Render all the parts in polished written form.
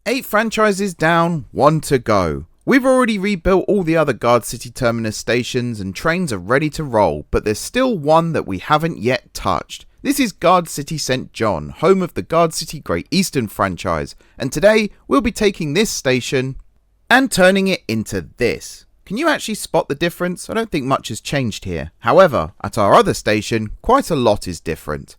8 franchises down, 1 to go. We've already rebuilt all the other Gardcity terminus stations and trains are ready to roll, but there's still one that we haven't yet touched. This is Gardcity St John, home of the Gardcity Great Eastern franchise, and today we'll be taking this station and turning it into this. Can you actually spot the difference? I don't think much has changed here. However, at our other station, quite a lot is different.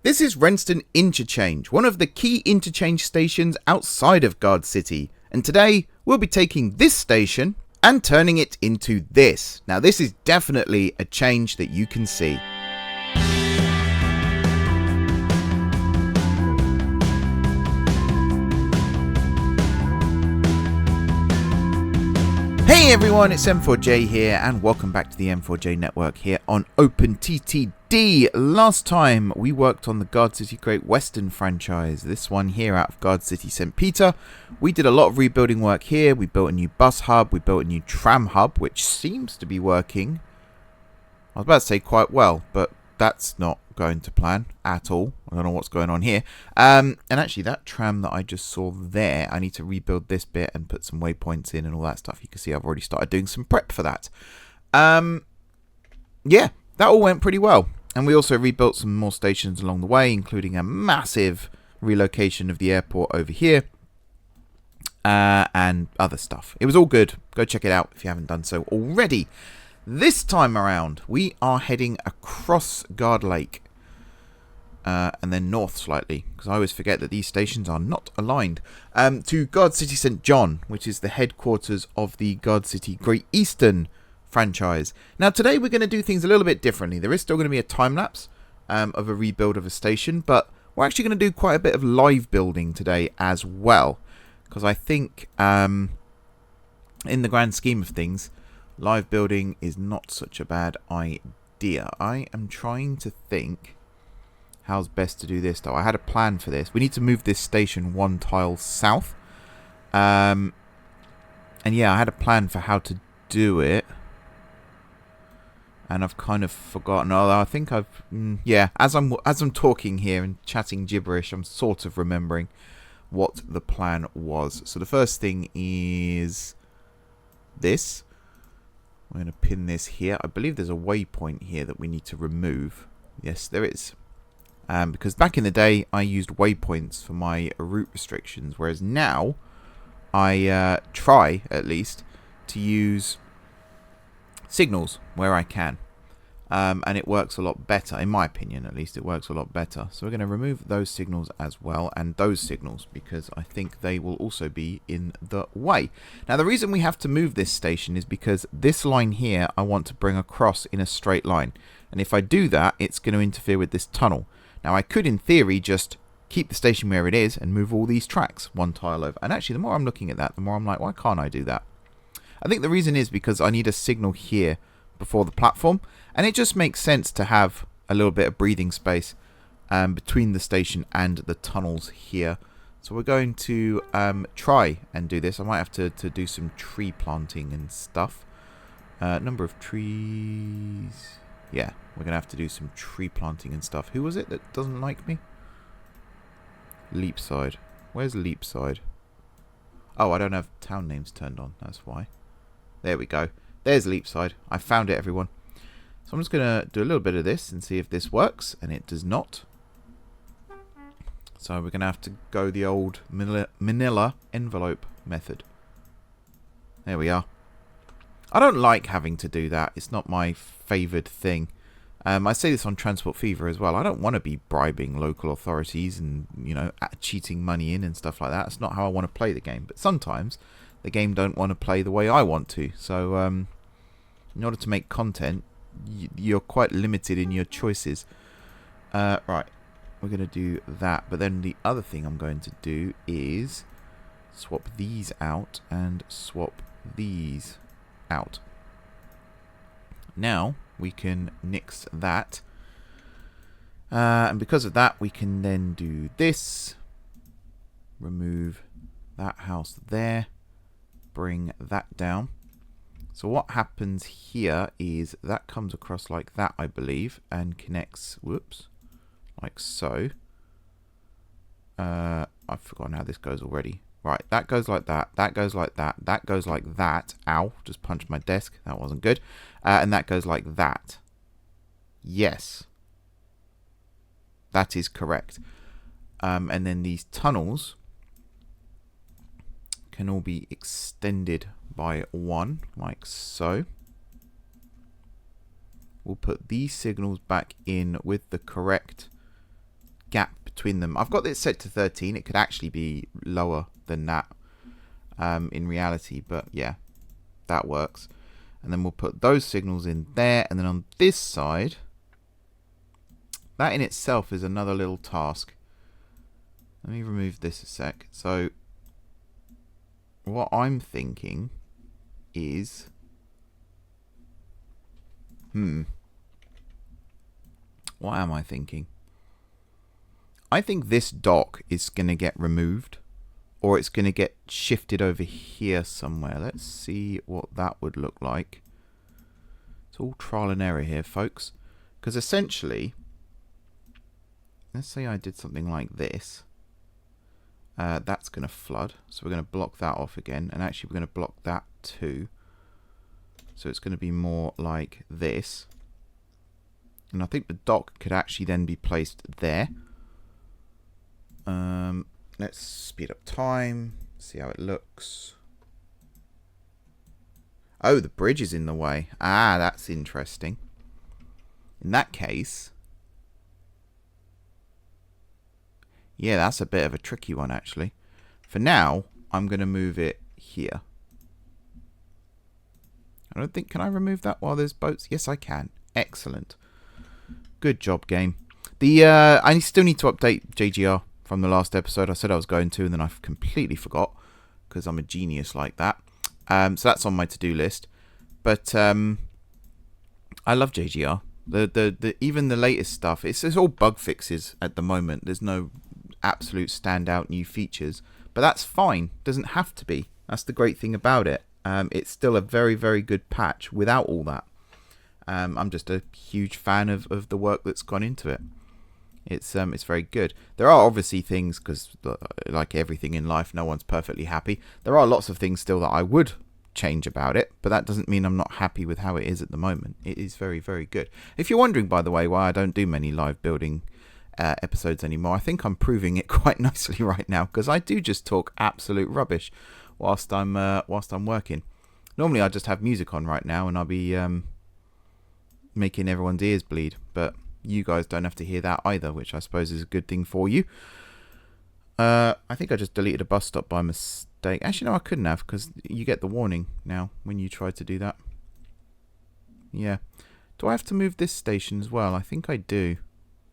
This is Wrenston Interchange, one of the key interchange stations outside of Gardcity, and today we'll be taking this station and turning it into this. Now this is definitely a change that you can see. Hey everyone, it's M4J here and welcome back to the M4J Network here on OpenTTD. Last time we worked on the Gardcity Great Western franchise, this one here out of Gardcity St Peter. We did a lot of rebuilding work here. We built a new bus hub, we built a new tram hub, which seems to be working. I was about to say quite well, but that's not going to plan at all. I don't know what's going on here. And actually that tram that I just saw there, I need to rebuild this bit and put some waypoints in and all that stuff. You can see I've already started doing some prep for that. Yeah, that all went pretty well. And we also rebuilt some more stations along the way, including a massive relocation of the airport over here. And other stuff. It was all good. Go check it out if you haven't done so already. This time around, we are heading across Guard Lake. And then north slightly, because I always forget that these stations are not aligned, to Gardcity St John, which is the headquarters of the Gardcity Great Eastern franchise. Now today we're going to do things a little bit differently. There is still going to be a time-lapse of a rebuild of a station, but we're actually going to do quite a bit of live building today as well, because I think in the grand scheme of things, live building is not such a bad idea. I am trying to think how's best to do this, though. I had a plan for this. We need to move this station 1 tile south. And yeah, I had a plan for how to do it. And I've kind of forgotten. Although I think I've... yeah, as I'm talking here and chatting gibberish, I'm sort of remembering what the plan was. So the first thing is this. I'm going to pin this here. I believe there's a waypoint here that we need to remove. Yes, there is. Because back in the day, I used waypoints for my route restrictions, whereas now I try, at least, to use signals where I can. And it works a lot better, in my opinion, at least it works a lot better. So we're going to remove those signals as well, and those signals, because I think they will also be in the way. Now, the reason we have to move this station is because this line here, I want to bring across in a straight line. And if I do that, it's going to interfere with this tunnel. Now, I could, in theory, just keep the station where it is and move all these tracks 1 tile over. And actually, the more I'm looking at that, the more I'm like, why can't I do that? I think the reason is because I need a signal here before the platform. And it just makes sense to have a little bit of breathing space between the station and the tunnels here. So we're going to try and do this. I might have to do some tree planting and stuff. Number of trees... yeah, we're going to have to do some tree planting and stuff. Who was it that doesn't like me? Leapside. Where's Leapside? Oh, I don't have town names turned on. That's why. There we go. There's Leapside. I found it, everyone. So I'm just going to do a little bit of this and see if this works. And it does not. So we're going to have to go the old manila envelope method. There we are. I don't like having to do that. It's not my favoured thing. I say this on Transport Fever as well. I don't want to be bribing local authorities and, you know, cheating money in and stuff like that. It's not how I want to play the game. But sometimes the game don't want to play the way I want to. So in order to make content, you're quite limited in your choices. Right, we're going to do that. But then the other thing I'm going to do is swap these out and swap these out. Now we can nix that, and because of that we can then do this, remove that house there, bring that down. So what happens here is that comes across like that, I believe, and connects, whoops, like so. I've forgotten how this goes already. Right, that goes like that. That goes like that. That goes like that. Ow, just punched my desk. That wasn't good. And that goes like that. Yes. That is correct. And then these tunnels can all be extended by 1, like so. We'll put these signals back in with the correct gap between them. I've got this set to 13. It could actually be lower than that in reality, but yeah, that works. And then we'll put those signals in there, and then on this side, that in itself is another little task. Let me remove this a sec. So what I'm thinking is, what am I thinking? I think this dock is going to get removed, or it's going to get shifted over here somewhere. Let's see what that would look like. It's all trial and error here, folks. Because essentially, let's say I did something like this. That's going to flood. So we're going to block that off again. And actually, we're going to block that too. So it's going to be more like this. And I think the dock could actually then be placed there. Let's speed up time, see how it looks. Oh, the bridge is in the way. Ah, that's interesting. In that case, yeah, that's a bit of a tricky one, actually. For now, I'm going to move it here. I don't think... Can I remove that while there's boats? Yes, I can. Excellent. Good job, game. I still need to update JGR from the last episode. I said I was going to, and then I completely forgot, because I'm a genius like that. So that's on my to-do list. But I love JGR. Even the latest stuff, it's all bug fixes at the moment. There's no absolute standout new features, but that's fine. Doesn't have to be. That's the great thing about it. It's still a very, very good patch without all that. I'm just a huge fan of the work that's gone into it. It's very good. There are obviously things, because like everything in life, no one's perfectly happy. There are lots of things still that I would change about it, but that doesn't mean I'm not happy with how it is at the moment. It is very, very good. If you're wondering, by the way, why I don't do many live building episodes anymore, I think I'm proving it quite nicely right now, because I do just talk absolute rubbish whilst I'm working. Normally I just have music on right now, and I'll be making everyone's ears bleed, but you guys don't have to hear that either, which I suppose is a good thing for you. I think I just deleted a bus stop by mistake. Actually, no, I couldn't have, because you get the warning now when you try to do that. Yeah. Do I have to move this station as well? I think I do,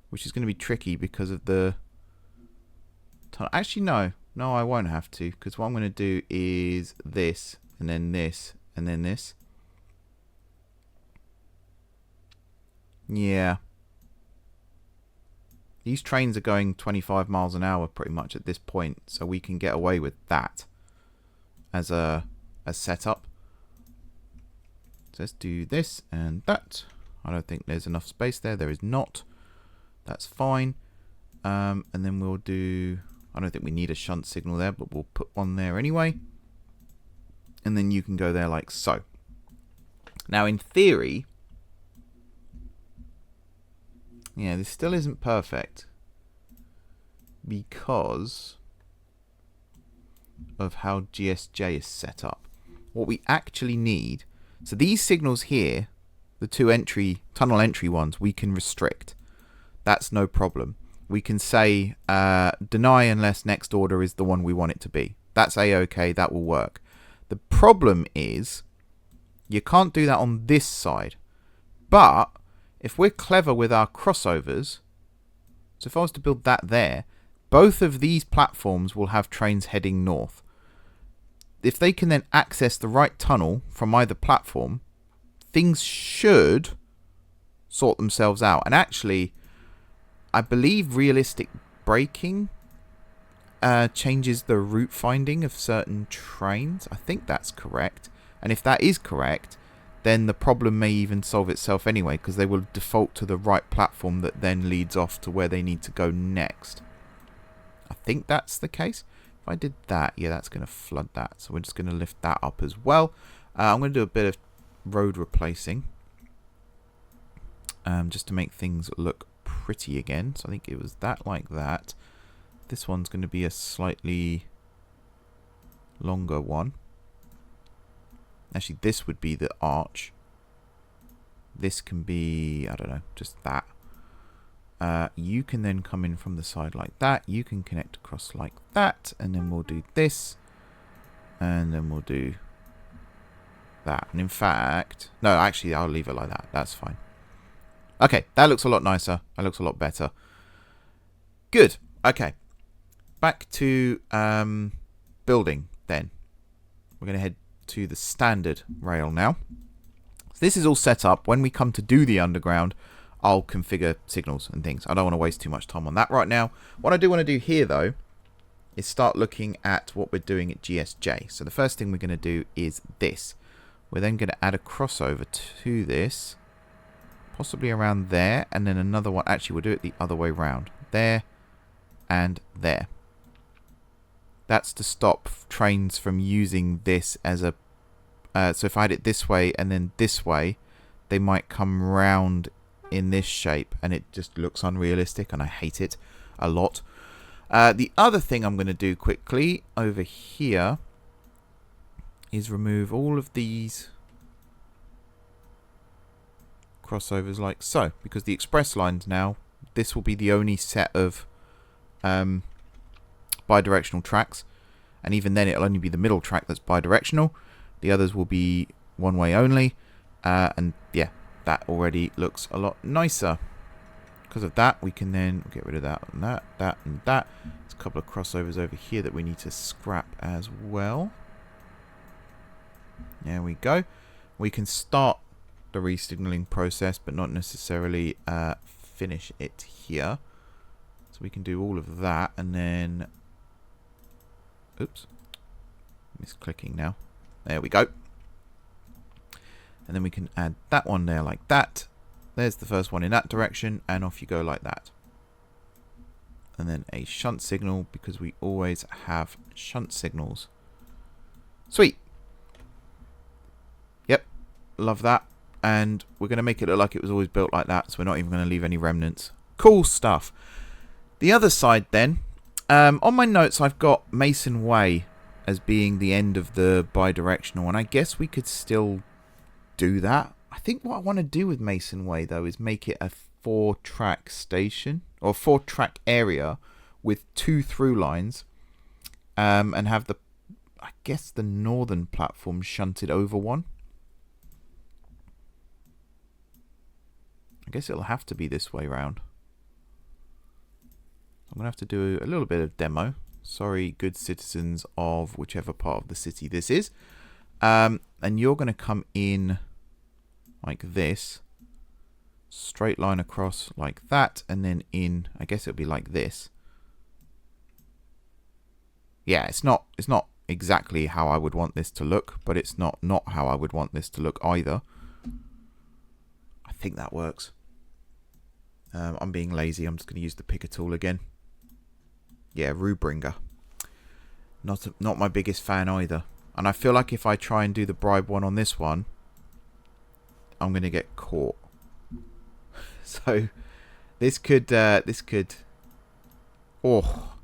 which is going to be tricky because of the... Actually, no. No, I won't have to, because what I'm going to do is this, and then this, and then this. Yeah. These trains are going 25 miles an hour pretty much at this point, so we can get away with that as a setup. So let's do this and that. I don't think there's enough space there. There is not. That's fine. And then we'll do... I don't think we need a shunt signal there, but we'll put one there anyway. And then you can go there like so. Now, in theory... Yeah, this still isn't perfect because of how GSJ is set up. What we actually need... So these signals here, the two tunnel entry ones, we can restrict. That's no problem. We can say deny unless next order is the one we want it to be. That's a-okay, that will work. The problem is you can't do that on this side. But if we're clever with our crossovers, so if I was to build that there, both of these platforms will have trains heading north. If they can then access the right tunnel from either platform, things should sort themselves out. And actually, I believe realistic braking changes the route finding of certain trains. I think that's correct. And if that is correct, then the problem may even solve itself anyway, because they will default to the right platform that then leads off to where they need to go next. I think that's the case. If I did that, yeah, that's going to flood that. So we're just going to lift that up as well. I'm going to do a bit of road replacing. Just to make things look pretty again. So I think it was that like that. This one's going to be a slightly longer one. Actually, this would be the arch. This can be, I don't know, just that. You can then come in from the side like that. You can connect across like that. And then we'll do this. And then we'll do that. And in fact, no, actually, I'll leave it like that. That's fine. Okay, that looks a lot nicer. That looks a lot better. Good. Okay. Back to building then. We're going to head to the standard rail now. So this is all set up. When we come to do the underground, I'll configure signals and things. I don't want to waste too much time on that right now. What I do want to do here, though, is start looking at what we're doing at GSJ. So the first thing we're going to do is this. We're then going to add a crossover to this. Possibly around there, and then another one. Actually, we'll do it the other way round. There and there. That's to stop trains from using this as a... so if I had it this way and then this way, they might come round in this shape, and it just looks unrealistic, and I hate it a lot. The other thing I'm going to do quickly over here is remove all of these crossovers like so, because the express lines now, this will be the only set of bi-directional tracks, and even then it'll only be the middle track that's bi-directional. The others will be one way only, and yeah, that already looks a lot nicer. Because of that, we can then get rid of that and that, that and that. There's a couple of crossovers over here that we need to scrap as well. There we go. We can start the re-signaling process, but not necessarily finish it here. So we can do all of that, and then... Oops. Misclicking now. There we go. And then we can add that one there like that. There's the first one in that direction, and off you go like that. And then a shunt signal, because we always have shunt signals. Sweet. Yep. Love that. And we're going to make it look like it was always built like that, so we're not even going to leave any remnants. Cool stuff. The other side then. On my notes, I've got Mason Way as being the end of the bi-directional, and I guess we could still do that. I think what I want to do with Mason Way, though, is make it a 4-track station, or 4-track area with 2 through lines, and have the, I guess, the northern platform shunted over one. I guess it'll have to be this way round. I'm going to have to do a little bit of demo. Sorry, good citizens of whichever part of the city this is. And you're going to come in like this. Straight line across like that. And then in, I guess it'll be like this. Yeah, it's not exactly how I would want this to look. But it's not how I would want this to look either. I think that works. I'm being lazy. I'm just going to use the picker tool again. Yeah, Rubringer. Not my biggest fan either. And I feel like if I try and do the bribe one on this one, I'm going to get caught. So this could oh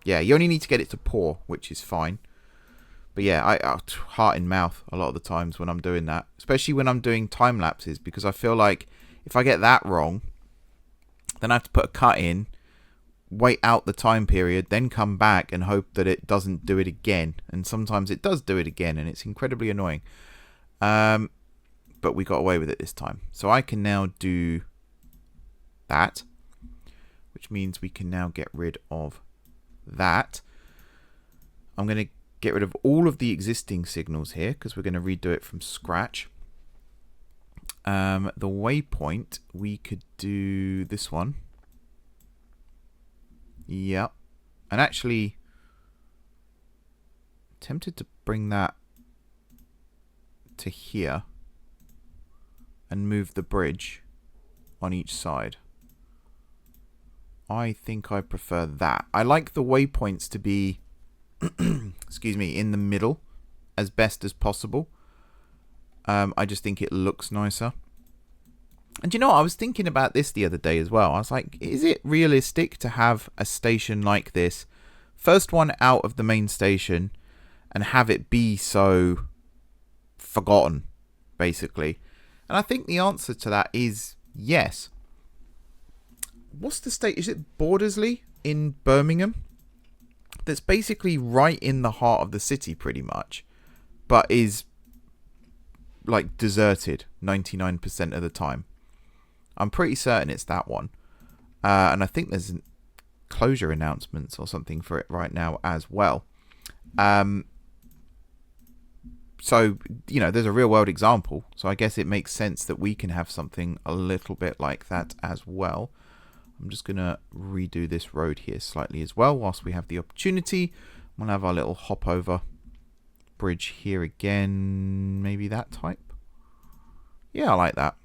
yeah, you only need to get it to pour, which is fine. But yeah, I heart in mouth a lot of the times when I'm doing that, especially when I'm doing time lapses, because I feel like if I get that wrong, then I have to put a cut in, wait out the time period, then come back and hope that it doesn't do it again. And sometimes it does do it again, and it's incredibly annoying. But we got away with it this time. So I can now do that, which means we can now get rid of that. I'm going to get rid of all of the existing signals here, because we're going to redo it from scratch. The waypoint, we could do this one. Yep. And actually, tempted to bring that to here and move the bridge on each side. I think I prefer that. I like the waypoints to be excuse me, in the middle as best as possible. I just think it looks nicer. And you know what? I was thinking about this the other day as well. I was like, is it realistic to have a station like this, first one out of the main station, and have it be so forgotten, basically? And I think the answer to that is yes. What's the state? Is it Bordersley in Birmingham? That's basically right in the heart of the city, pretty much, but is like deserted 99% of the time. I'm pretty certain it's that one. And I think there's closure announcements or something for it right now as well. So, you know, there's a real world example. So I guess it makes sense that we can have something a little bit like that as well. I'm just going to redo this road here slightly as well whilst we have the opportunity. We'll have our little hop over bridge here again. Maybe that type. Yeah, I like that.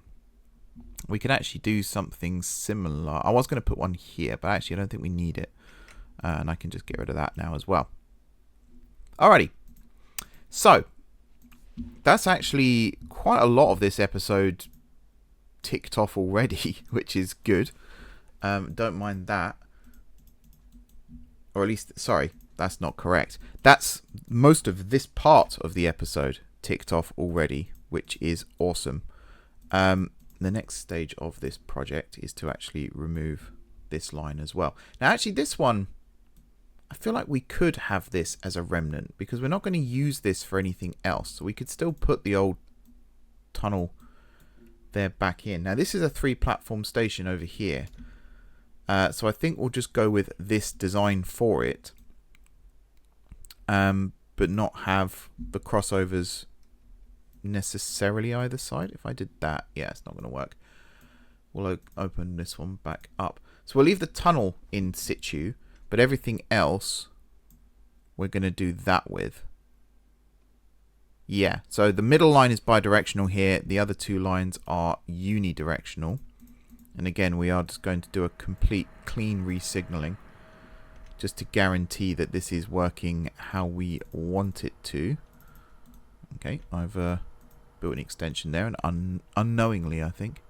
We could actually do something similar. I was going to put one here, but actually I don't think we need it. And I can just get rid of that now as well. Alrighty. So, that's actually quite a lot of this episode ticked off already, which is good. Don't mind that. Or at least, sorry, that's not correct. That's most of this part of the episode ticked off already, which is awesome. The next stage of this project is to actually remove this line as well. Now, actually, this one, I feel like we could have this as a remnant because we're not going to use this for anything else. So we could still put the old tunnel there back in. Now, this is a 3-platform station over here. So I think we'll just go with this design for it. But not have the crossovers necessarily either side. If I did that, yeah, it's not going to work. We'll open this one back up. So we'll leave the tunnel in situ, but everything else we're going to do that with. Yeah, so the middle line is bidirectional here. The other 2 lines are unidirectional. And again, we are just going to do a complete clean resignaling just to guarantee that this is working how we want it to. Okay, I've built an extension there, and unknowingly, I think.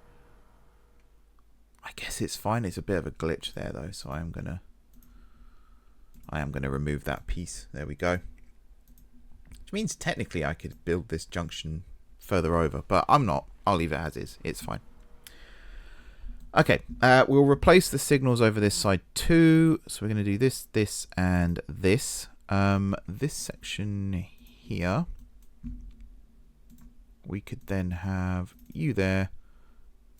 I guess it's fine. It's a bit of a glitch there, though, so I am gonna remove that piece. There we go. Which means technically I could build this junction further over, but I'm not. I'll leave it as is. It's fine. Okay, we'll replace the signals over this side too. So we're going to do this, this, and this. This section here, we could then have you there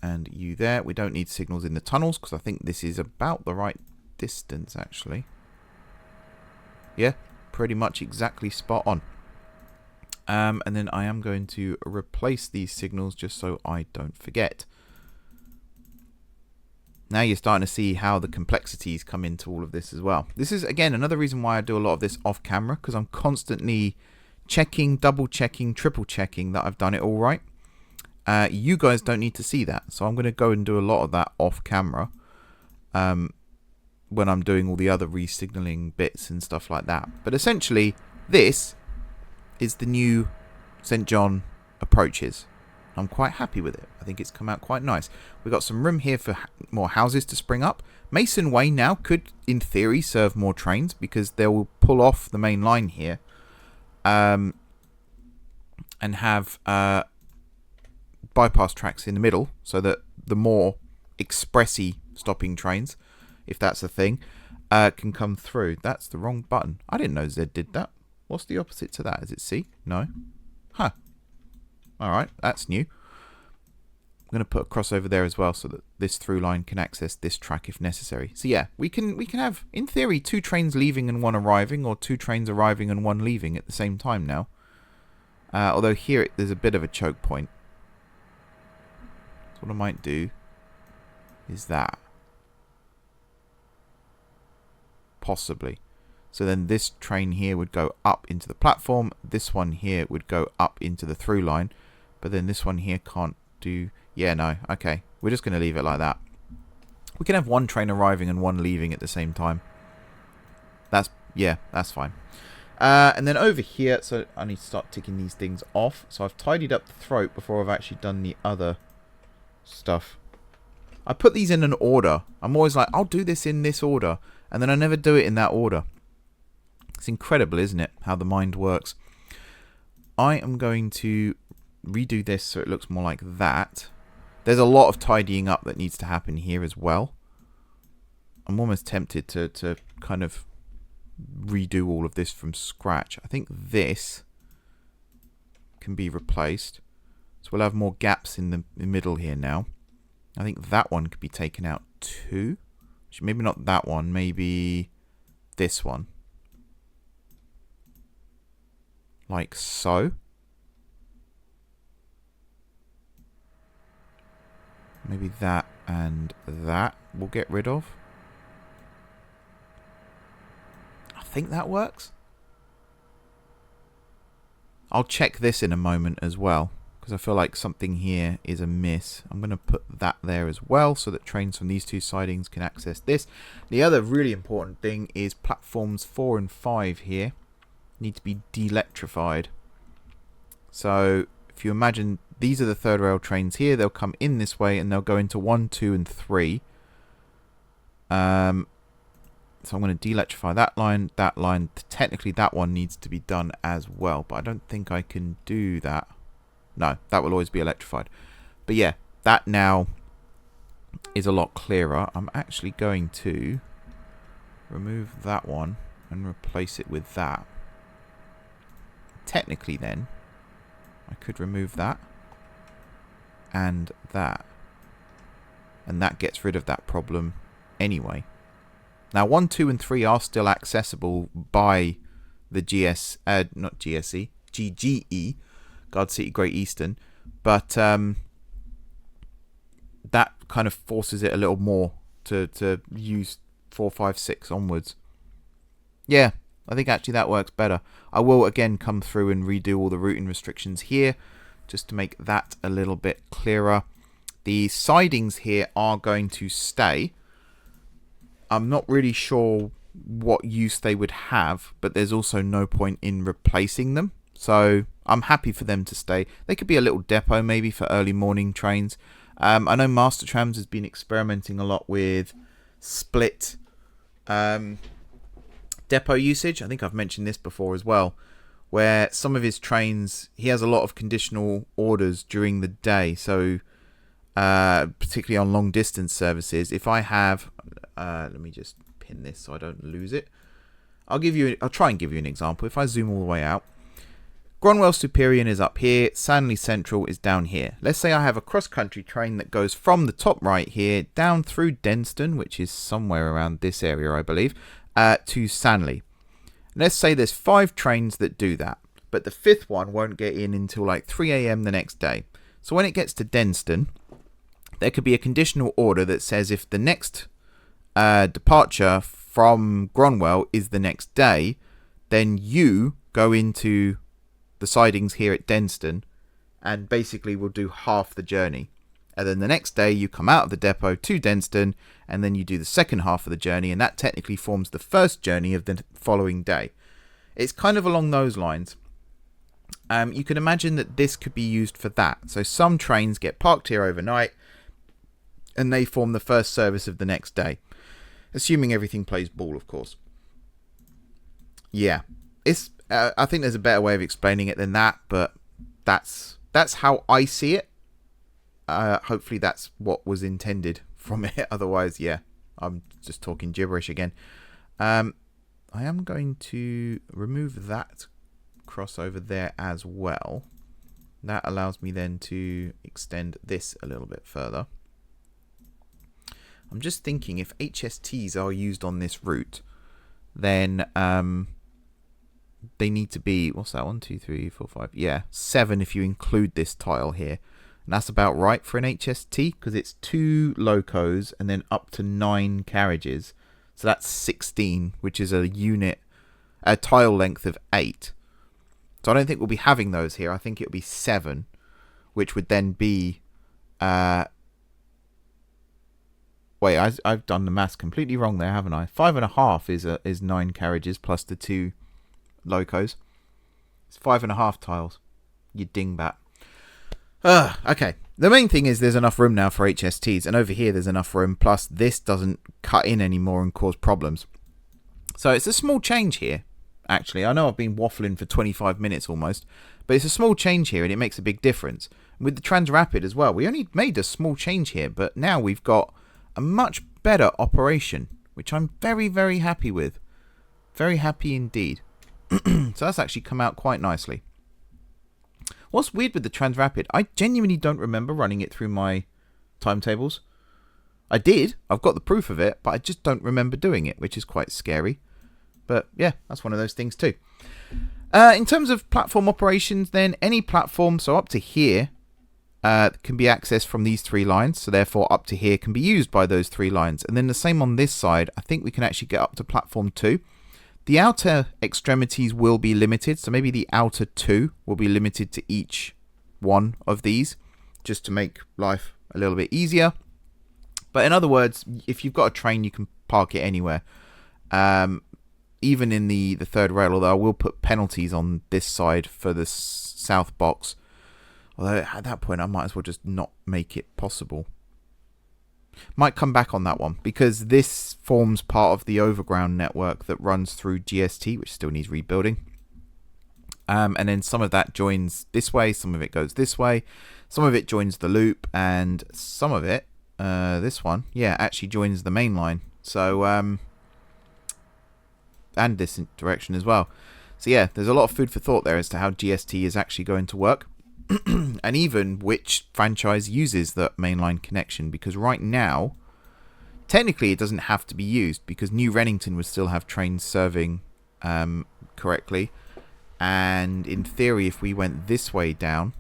and you there. We don't need signals in the tunnels because I think this is about the right distance, actually. Yeah, pretty much exactly spot on. And then I am going to replace these signals just so I don't forget. Now you're starting to see how the complexities come into all of this as well. This is, again, another reason why I do a lot of this off camera, because I'm constantly checking, double checking, triple checking that I've done it all right. You guys don't need to see that, so I'm going to go and do a lot of that off camera when I'm doing all the other resignaling bits and stuff like that. But essentially, this is the new St John approaches. I'm quite happy with it. I think it's come out quite nice. We've got some room here for more houses to spring up. Mason Way now could, in theory, serve more trains because they will pull off the main line here and have bypass tracks in the middle so that the more expressy stopping trains, if that's a thing, can come through. That's the wrong button. I didn't know Z did that. What's the opposite to that? Is it C? No? Huh. Alright, that's new. I'm going to put a crossover there as well so that this through line can access this track if necessary. So yeah, we can have, in theory, 2 trains leaving and 1 arriving, or 2 trains arriving and 1 leaving at the same time now. Although here there's a bit of a choke point. So what I might do is that. Possibly. So then this train here would go up into the platform. This one here would go up into the through line. But then this one here can't do... Yeah, no. Okay. We're just going to leave it like that. We can have 1 train arriving and 1 leaving at the same time. Yeah, that's fine. And then over here, so I need to start ticking these things off. So I've tidied up the throat before I've actually done the other stuff. I put these in an order. I'm always like, I'll do this in this order. And then I never do it in that order. It's incredible, isn't it, how the mind works. I am going to redo this so it looks more like that. There's a lot of tidying up that needs to happen here as well. I'm almost tempted to kind of redo all of this from scratch. I think this can be replaced. So we'll have more gaps in the middle here now. I think that one could be taken out too. Maybe not that one, maybe this one. Like so. Maybe that and that we'll get rid of. I think that works. I'll check this in a moment as well, because I feel like something here is amiss. I'm going to put that there as well so that trains from these two sidings can access this. The other really important thing is platforms 4 and 5 here need to be de-electrified. So if you imagine these are the third rail trains here, they'll come in this way and they'll go into 1, 2 and 3. So I'm going to de-electrify that line, that line. Technically that one needs to be done as well, but I don't think I can do that. No, that will always be electrified. But yeah, that now is a lot clearer. I'm actually going to remove that one and replace it with that. Technically then, I could remove that and that. And that gets rid of that problem anyway. Now 1, 2 and 3 are still accessible by the GGE, Gardcity Great Eastern, but that kind of forces it a little more to use 4, 5, 6 onwards. Yeah, I think actually that works better. I will again come through and redo all the routing restrictions here just to make that a little bit clearer. The sidings here are going to stay. I'm not really sure what use they would have, but there's also no point in replacing them. So I'm happy for them to stay. They could be a little depot maybe for early morning trains. I know Mastertrams has been experimenting a lot with split depot usage. I think I've mentioned this before as well, where some of his trains, he has a lot of conditional orders during the day. So particularly on long distance services, if I have, let me just pin this so I don't lose it. I'll try and give you an example. If I zoom all the way out, Gronwell Superior is up here, Sanley Central is down here. Let's say I have a cross-country train that goes from the top right here down through Denston, which is somewhere around this area, I believe, to Sanley. Let's say there's 5 trains that do that, but the 5th one won't get in until like 3 AM the next day. So when it gets to Denston, there could be a conditional order that says if the next departure from Gronwell is the next day, then you go into the sidings here at Denston and basically will do half the journey. And then the next day you come out of the depot to Denston and then you do the second half of the journey, and that technically forms the first journey of the following day. It's kind of along those lines. You can imagine that this could be used for that. So some trains get parked here overnight and they form the first service of the next day. Assuming everything plays ball, of course. Yeah. It's I think there's a better way of explaining it than that, but that's how I see it. Hopefully that's what was intended from it. Otherwise, yeah, I'm just talking gibberish again. I am going to remove that crossover there as well. That allows me then to extend this a little bit further. I'm just thinking if HSTs are used on this route, then they need to be, what's that, 1, 2, 3, 4, 5, yeah, 7 if you include this tile here. And that's about right for an HST, because it's 2 locos and then up to 9 carriages. So that's 16, which is a tile length of 8. So I don't think we'll be having those here. I think it'll be 7, which would then be, wait, I've done the maths completely wrong there, haven't I? 5.5 is 9 carriages plus the 2 locos. It's 5.5 tiles. You dingbat. Okay. The main thing is there's enough room now for HSTs, and over here there's enough room, plus this doesn't cut in anymore and cause problems. So it's a small change here, actually. I know I've been waffling for 25 minutes almost, but it's a small change here and it makes a big difference. With the Transrapid as well, we only made a small change here, but now we've got a much better operation, which I'm very, very happy with. Very happy indeed. So that's actually come out quite nicely. What's weird with the Transrapid, I genuinely don't remember running it through my timetables. I did, I've got the proof of it, but I just don't remember doing it, which is quite scary. But yeah, that's one of those things too. In terms of platform operations then, any platform, so up to here, can be accessed from these 3 lines. So therefore up to here can be used by those 3 lines. And then the same on this side, I think we can actually get up to platform 2. The outer extremities will be limited, so maybe the outer 2 will be limited to each one of these, just to make life a little bit easier. But in other words, if you've got a train, you can park it anywhere. Even in the third rail, although I will put penalties on this side for the south box. Although at that point, I might as well just not make it possible. Might come back on that one, because this forms part of the overground network that runs through GST, which still needs rebuilding. And then some of that joins this way, some of it goes this way, some of it joins the loop, and some of it, this one, yeah, actually joins the main line. So, and this direction as well. So yeah, there's a lot of food for thought there as to how GST is actually going to work. And even which franchise uses that mainline connection, because right now technically it doesn't have to be used, because New Rennington would still have trains serving correctly, and in theory if we went this way down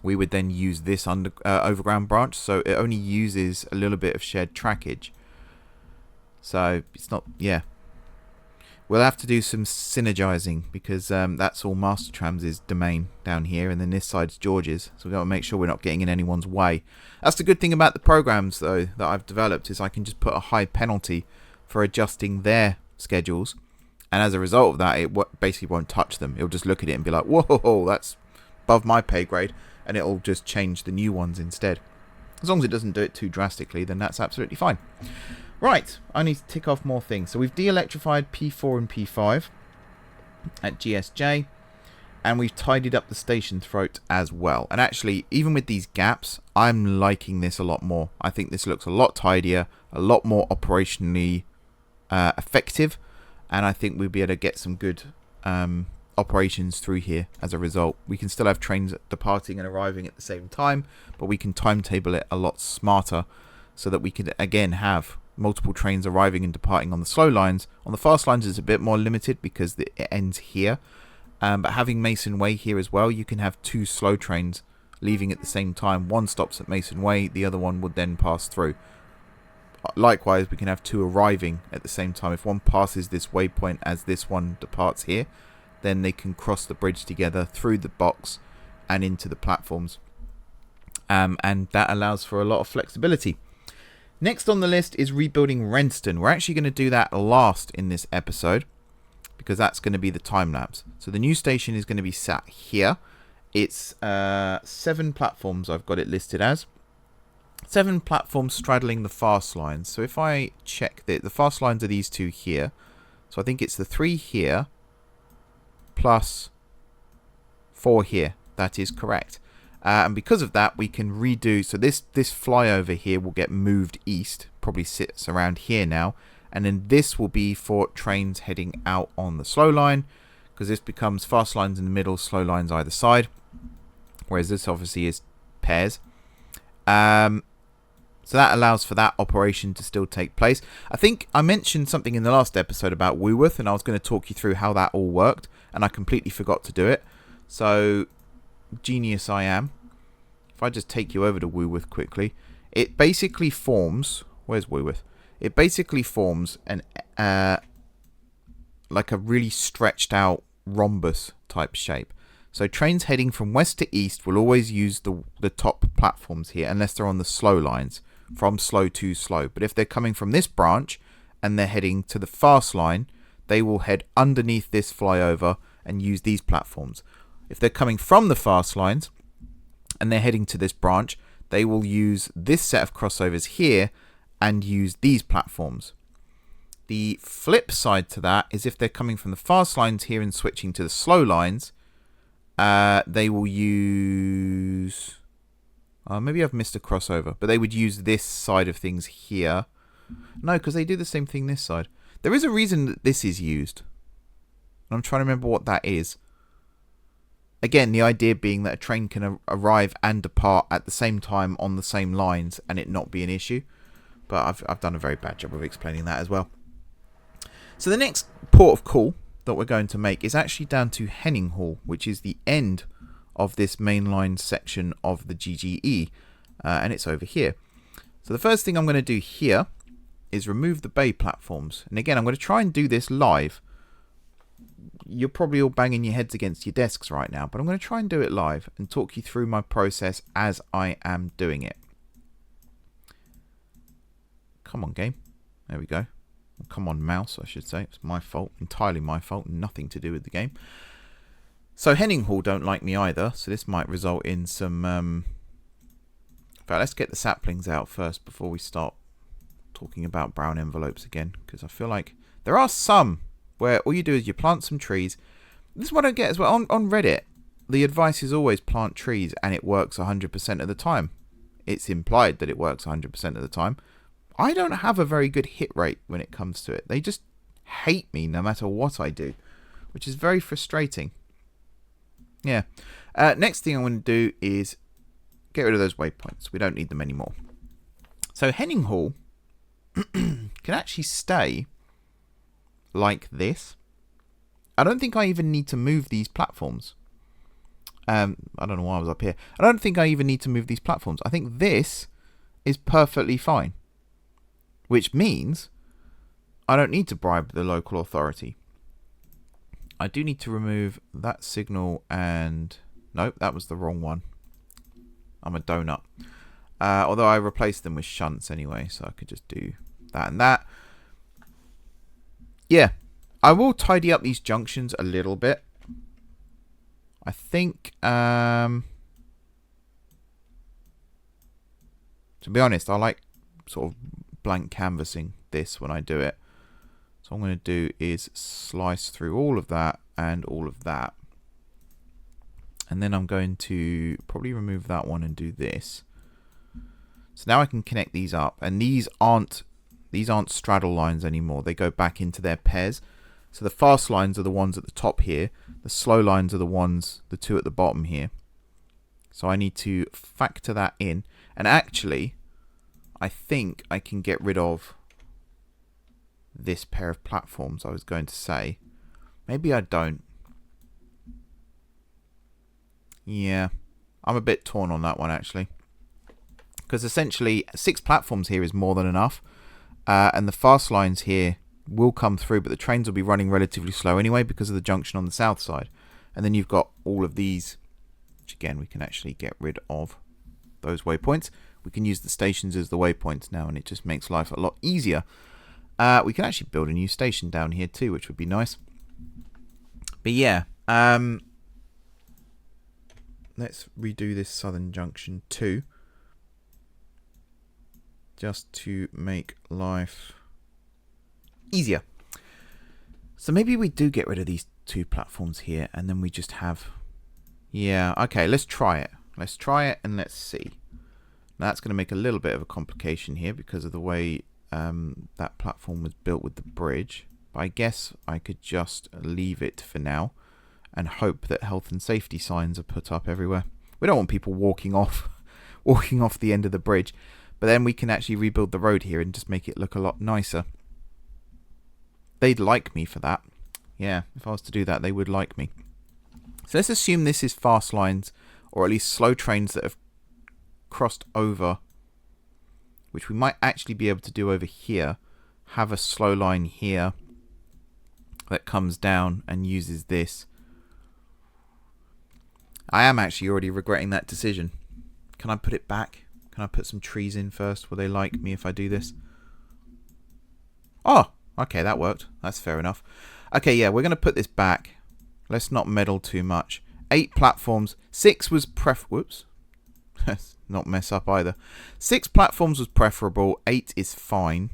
we would then use this overground branch, so it only uses a little bit of shared trackage. So it's not, yeah, we'll have to do some synergizing, because that's all Master Trams' domain down here, and then this side's George's. So we've got to make sure we're not getting in anyone's way. That's the good thing about the programs, though, that I've developed, is I can just put a high penalty for adjusting their schedules. And as a result of that, it basically won't touch them. It'll just look at it and be like, whoa, that's above my pay grade. And it'll just change the new ones instead. As long as it doesn't do it too drastically, then that's absolutely fine. Right, I need to tick off more things. So we've de-electrified P4 and P5 at GSJ, and we've tidied up the station throat as well. And actually, even with these gaps, I'm liking this a lot more. I think this looks a lot tidier, a lot more operationally effective, and I think we'll be able to get some good operations through here as a result. We can still have trains departing and arriving at the same time, but we can timetable it a lot smarter, so that we can again have multiple trains arriving and departing on the slow lines. On the fast lines it's a bit more limited because it ends here, but having Mason Way here as well, you can have 2 slow trains leaving at the same time. One stops at Mason Way, the other one would then pass through. Likewise, we can have 2 arriving at the same time. If one passes this waypoint as this one departs here, then they can cross the bridge together through the box and into the platforms, and that allows for a lot of flexibility. Next on the list is rebuilding Wrenston. We're actually going to do that last in this episode, because that's going to be the time lapse. So the new station is going to be sat here. It's 7 platforms I've got it listed as. 7 platforms straddling the fast lines. So if I check the fast lines are these 2 here. So I think it's the 3 here plus 4 here. That is correct. And because of that, we can redo. So this flyover here will get moved east. Probably sits around here now. And then this will be for trains heading out on the slow line, because this becomes fast lines in the middle, slow lines either side. Whereas this obviously is pairs. So that allows for that operation to still take place. I think I mentioned something in the last episode about Wuworth, and I was going to talk you through how that all worked, and I completely forgot to do it. So genius I am. If I just take you over to Wuworth quickly, it basically forms, where's Wuworth? It basically forms an like a really stretched out rhombus type shape. So trains heading from west to east will always use the top platforms here, unless they're on the slow lines, from slow to slow. But if they're coming from this branch and they're heading to the fast line, they will head underneath this flyover and use these platforms. If they're coming from the fast lines and they're heading to this branch, they will use this set of crossovers here and use these platforms. The flip side to that is if they're coming from the fast lines here and switching to the slow lines, they will use... maybe I've missed a crossover, but they would use this side of things here. No, because they do the same thing this side. There is a reason that this is used. I'm trying to remember what that is. Again, the idea being that a train can arrive and depart at the same time on the same lines and it not be an issue. But I've done a very bad job of explaining that as well. So the next port of call that we're going to make is actually down to Heninghall, which is the end of this mainline section of the GGE, and it's over here. So the first thing I'm going to do here is remove the bay platforms. And again, I'm going to try and do this live. You're probably all banging your heads against your desks right now, but I'm going to try and do it live and talk you through my process as I am doing it. Come on, game. There we go. Come on, mouse, I should say. It's my fault. Entirely my fault. Nothing to do with the game. So Heninghall don't like me either, so this might result in some... But let's get the saplings out first before we start talking about brown envelopes again, because I feel like there are some where all you do is you plant some trees. This is what I get as well. On Reddit, the advice is always plant trees and it works 100% of the time. It's implied that it works 100% of the time. I don't have a very good hit rate when it comes to it. They just hate me no matter what I do, which is very frustrating. Yeah. Next thing I'm going to do is get rid of those waypoints. We don't need them anymore. So Heninghall can actually stay like this. I don't think I even need to move these platforms. I don't know why I was up here. I don't think I even need to move these platforms. I think this is perfectly fine. Which means I don't need to bribe the local authority. I do need to remove that signal and... Nope, that was the wrong one. I'm a donut. Although I replaced them with shunts anyway, so I could just do that and that. Yeah, I will tidy up these junctions a little bit. I think... to be honest, I like sort of blank canvassing this when I do it. So what I'm going to do is slice through all of that and all of that. And then I'm going to probably remove that one and do this. So now I can connect these up, and these aren't straddle lines anymore. They go back into their pairs. So the fast lines are the ones at the top here. The slow lines are the two at the bottom here. So I need to factor that in. And actually, I think I can get rid of this pair of platforms I was going to say. Maybe I don't. Yeah, I'm a bit torn on that one actually. Because essentially 6 platforms here is more than enough. And the fast lines here will come through, but the trains will be running relatively slow anyway because of the junction on the south side. And then you've got all of these, which again we can actually get rid of those waypoints. We can use the stations as the waypoints now, and it just makes life a lot easier. We can actually build a new station down here too, which would be nice. But yeah, let's redo this southern junction too, just to make life easier. So maybe we do get rid of these 2 platforms here, and then we just have... Yeah, okay, let's try it. Let's try it and let's see. Now that's going to make a little bit of a complication here because of the way that platform was built with the bridge. But I guess I could just leave it for now and hope that health and safety signs are put up everywhere. We don't want people walking off the end of the bridge. But then we can actually rebuild the road here and just make it look a lot nicer. They'd like me for that. Yeah, if I was to do that, they would like me. So let's assume this is fast lines, or at least slow trains that have crossed over, which we might actually be able to do over here. Have a slow line here that comes down and uses this. I am actually already regretting that decision. Can I put it back? Can I put some trees in first? Will they like me if I do this? Oh, Okay, that worked. That's fair enough. Okay, yeah, we're going to put this back. Let's not meddle too much. 8 platforms. 6 was whoops. Let's not mess up either. 6 platforms was preferable. 8 is fine.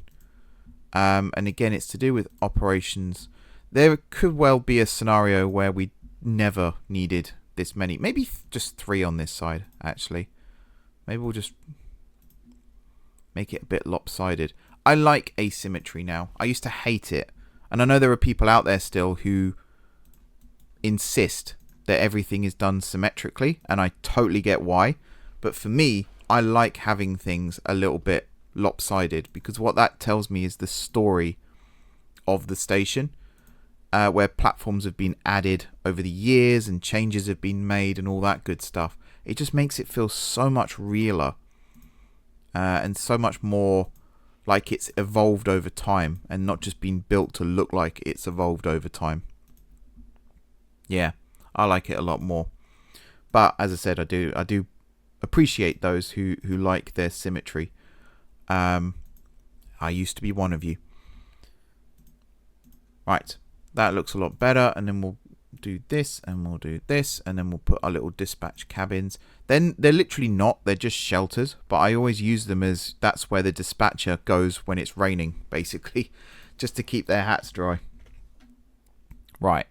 And again, it's to do with operations. There could well be a scenario where we never needed this many. Maybe just 3 on this side, actually. Maybe we'll just make it a bit lopsided. I like asymmetry now. I used to hate it. And I know there are people out there still who insist that everything is done symmetrically. And I totally get why. But for me, I like having things a little bit lopsided. Because what that tells me is the story of the station. Where platforms have been added over the years and changes have been made and all that good stuff. It just makes it feel so much realer. And so much more like it's evolved over time and not just been built to look like it's evolved over time. Yeah, I like it a lot more. But as I said, I do appreciate those who like their symmetry. I used to be one of you. Right, that looks a lot better, and then we'll do this and we'll do this, and then we'll put our little dispatch cabins. Then they're literally not, they're just shelters, but I always use them as that's where the dispatcher goes when it's raining, basically, just to keep their hats dry. Right,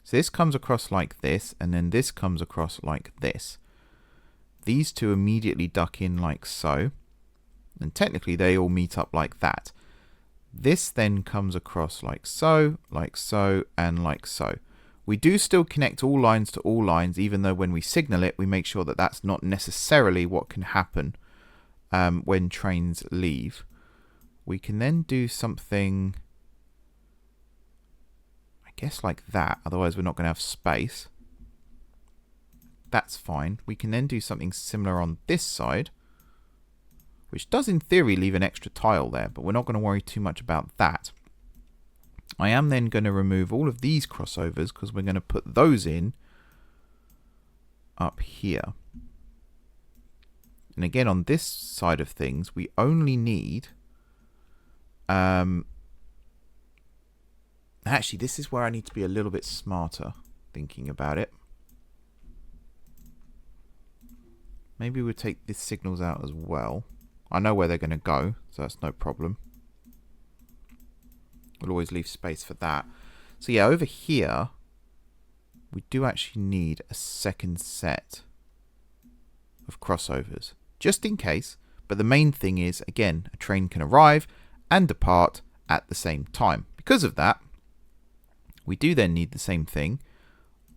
so this comes across like this, and then this comes across like this. These two immediately duck in like so, and technically they all meet up like that. This then comes across like so, and like so. We do still connect all lines to all lines, even though when we signal it, we make sure that that's not necessarily what can happen when trains leave. We can then do something, I guess like that, otherwise we're not going to have space. That's fine. We can then do something similar on this side, which does in theory leave an extra tile there, but we're not going to worry too much about that. I am then going to remove all of these crossovers because we're going to put those in up here. And again, on this side of things, we only need... actually, this is where I need to be a little bit smarter thinking about it. Maybe we'll take these signals out as well. I know where they're going to go, so that's no problem. We'll always leave space for that. So yeah, over here, we do actually need a second set of crossovers, just in case. But the main thing is, again, a train can arrive and depart at the same time. Because of that, we do then need the same thing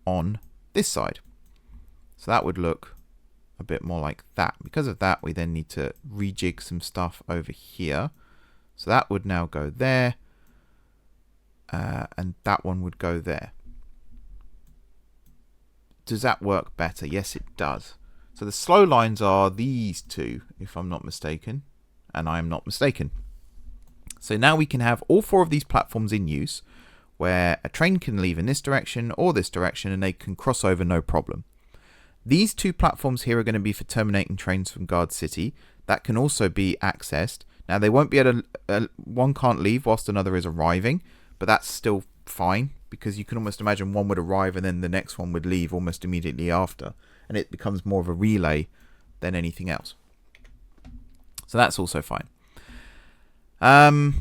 on this side. So that would look a bit more like that. Because of that, we then need to rejig some stuff over here. So that would now go there. And that one would go there. Does that work better? Yes, it does. So the slow lines are these two, if I'm not mistaken. And I am not mistaken. So now we can have all 4 of these platforms in use, where a train can leave in this direction or this direction, and they can cross over no problem. These 2 platforms here are going to be for terminating trains from Gardcity. That can also be accessed. Now, they won't be able to... one can't leave whilst another is arriving, but that's still fine, because you can almost imagine one would arrive and then the next one would leave almost immediately after, and it becomes more of a relay than anything else. So that's also fine. And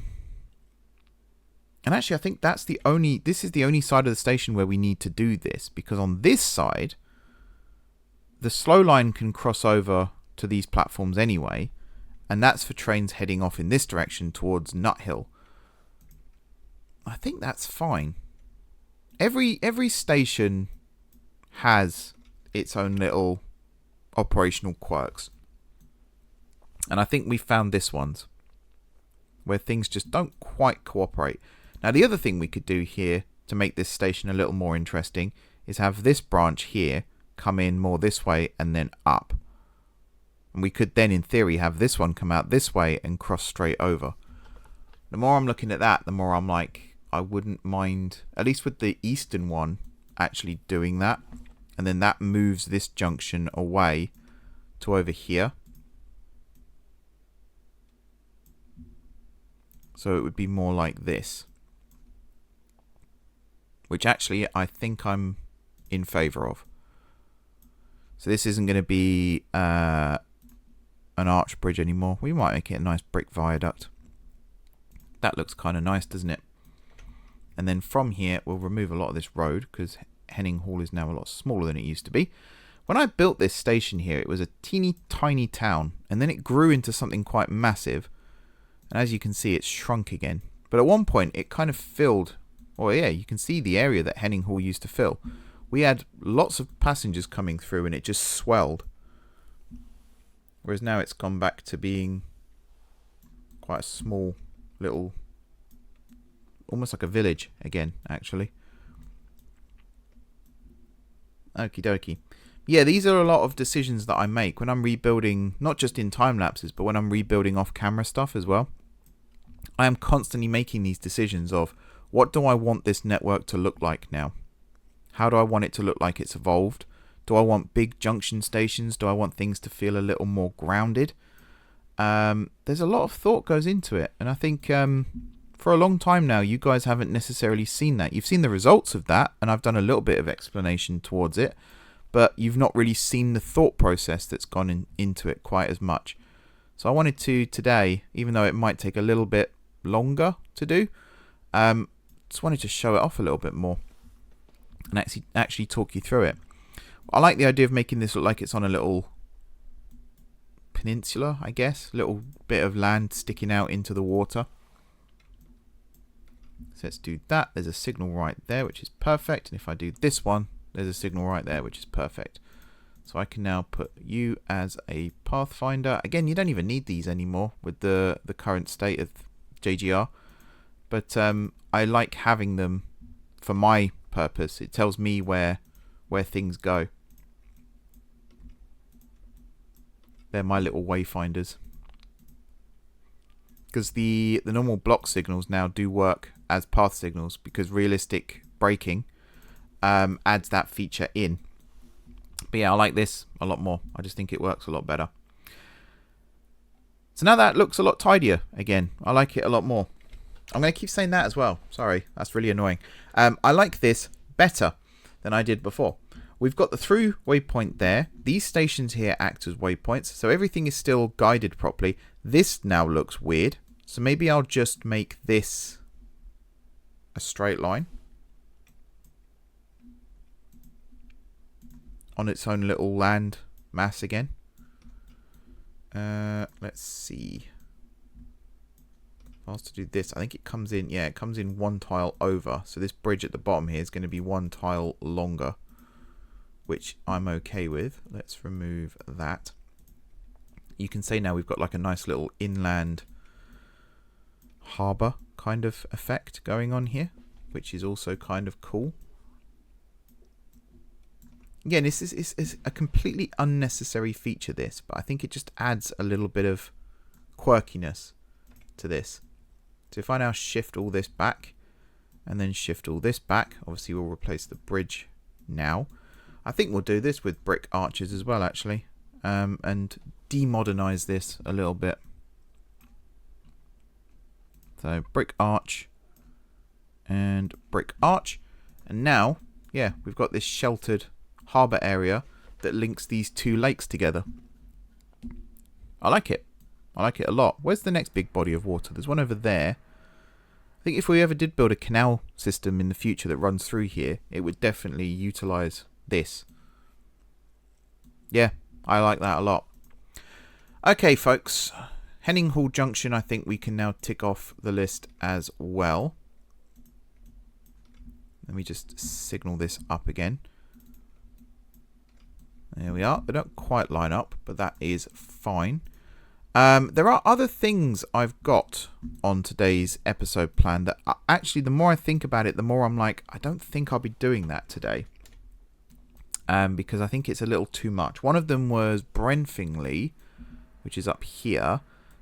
actually, I think that's the only... this is the only side of the station where we need to do this, because on this side, the slow line can cross over to these platforms anyway, and that's for trains heading off in this direction towards Nut Hill. I think that's fine. Every station has its own little operational quirks. And I think we found this one's, where things just don't quite cooperate. Now, the other thing we could do here to make this station a little more interesting is have this branch here come in more this way and then up. And we could then, in theory, have this one come out this way and cross straight over. The more I'm looking at that, the more I'm like, I wouldn't mind, at least with the eastern one, actually doing that. And then that moves this junction away to over here. So it would be more like this. Which actually I think I'm in favour of. So this isn't going to be an arch bridge anymore. We might make it a nice brick viaduct. That looks kind of nice, doesn't it? And then from here, we'll remove a lot of this road because Heninghall is now a lot smaller than it used to be. When I built this station here, it was a teeny tiny town, and then it grew into something quite massive. And as you can see, it's shrunk again. But at one point, it kind of filled. Oh yeah, you can see the area that Heninghall used to fill. We had lots of passengers coming through, and it just swelled. Whereas now it's gone back to being quite a small little, almost like a village again, actually. Okie dokie. Yeah, these are a lot of decisions that I make when I'm rebuilding, not just in time lapses, but when I'm rebuilding off-camera stuff as well. I am constantly making these decisions of, what do I want this network to look like now? How do I want it to look like it's evolved? Do I want big junction stations? Do I want things to feel a little more grounded? There's a lot of thought goes into it, and I think for a long time now you guys haven't necessarily seen that. You've seen the results of that, and I've done a little bit of explanation towards it, but you've not really seen the thought process that's gone into it quite as much. So I wanted to today, even though it might take a little bit longer to do, just wanted to show it off a little bit more and actually talk you through it. I like the idea of making this look like it's on a little peninsula, I guess. A little bit of land sticking out into the water. So let's do that. There's a signal right there, which is perfect. And if I do this one, there's a signal right there, which is perfect. So I can now put you as a pathfinder. Again, you don't even need these anymore with the current state of JGR. But I like having them for my purpose. It tells me where things go. They're my little wayfinders. Because the normal block signals now do work as path signals, because realistic braking adds that feature in. But yeah, I like this a lot more. I just think it works a lot better. So now that looks a lot tidier again. I like it a lot more. I'm going to keep saying that as well. Sorry, that's really annoying. I like this better than I did before. We've got the through waypoint there. These stations here act as waypoints, so everything is still guided properly. This now looks weird, so maybe I'll just make this a straight line on its own little land mass again. Let's see. If I was to do this, I think it comes in, yeah, it comes in one tile over. So this bridge at the bottom here is going to be one tile longer, which I'm okay with. Let's remove that. You can say now we've got like a nice little inland harbour kind of effect going on here, which is also kind of cool. Again, this is a completely unnecessary feature, this, but I think it just adds a little bit of quirkiness to this. So if I now shift all this back and then shift all this back, obviously we'll replace the bridge now. I think we'll do this with brick arches as well, actually, and demodernize this a little bit. So brick arch and brick arch, and now, yeah, we've got this sheltered harbour area that links these two lakes together. I like it. I like it a lot. Where's the next big body of water? There's one over there. I think if we ever did build a canal system in the future that runs through here, it would definitely utilise this. Yeah, I like that a lot. Okay, folks. Heninghall Junction, I think we can now tick off the list as well. Let me just signal this up again. There we are. They don't quite line up, but that is fine. There are other things I've got on today's episode plan that actually, the more I think about it, the more I'm like, I don't think I'll be doing that today. Because I think it's a little too much. One of them was Brenfingley, which is up here.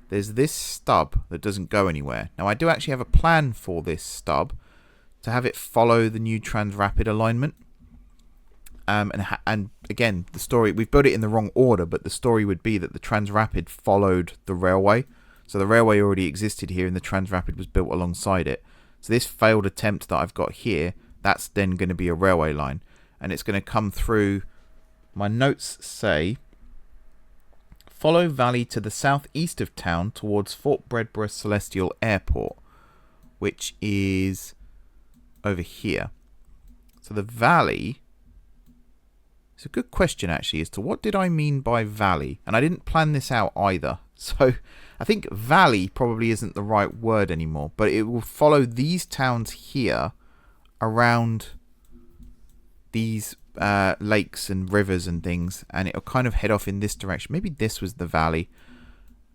There's this stub that doesn't go anywhere. Now, I do actually have a plan for this stub to have it follow the new Transrapid alignment. And again, the story, we've built it in the wrong order, but the story would be that the Transrapid followed the railway. So the railway already existed here and the Transrapid was built alongside it. So this failed attempt that I've got here, that's then going to be a railway line. And it's going to come through, my notes say, follow valley to the southeast of town towards Fort Bredborough Celestial Airport, which is over here. So the valley, it's a good question actually as to what did I mean by valley, and I didn't plan this out either. So I think valley probably isn't the right word anymore, but it will follow these towns here around these lakes and rivers and things, and it'll kind of head off in this direction. Maybe this was the valley.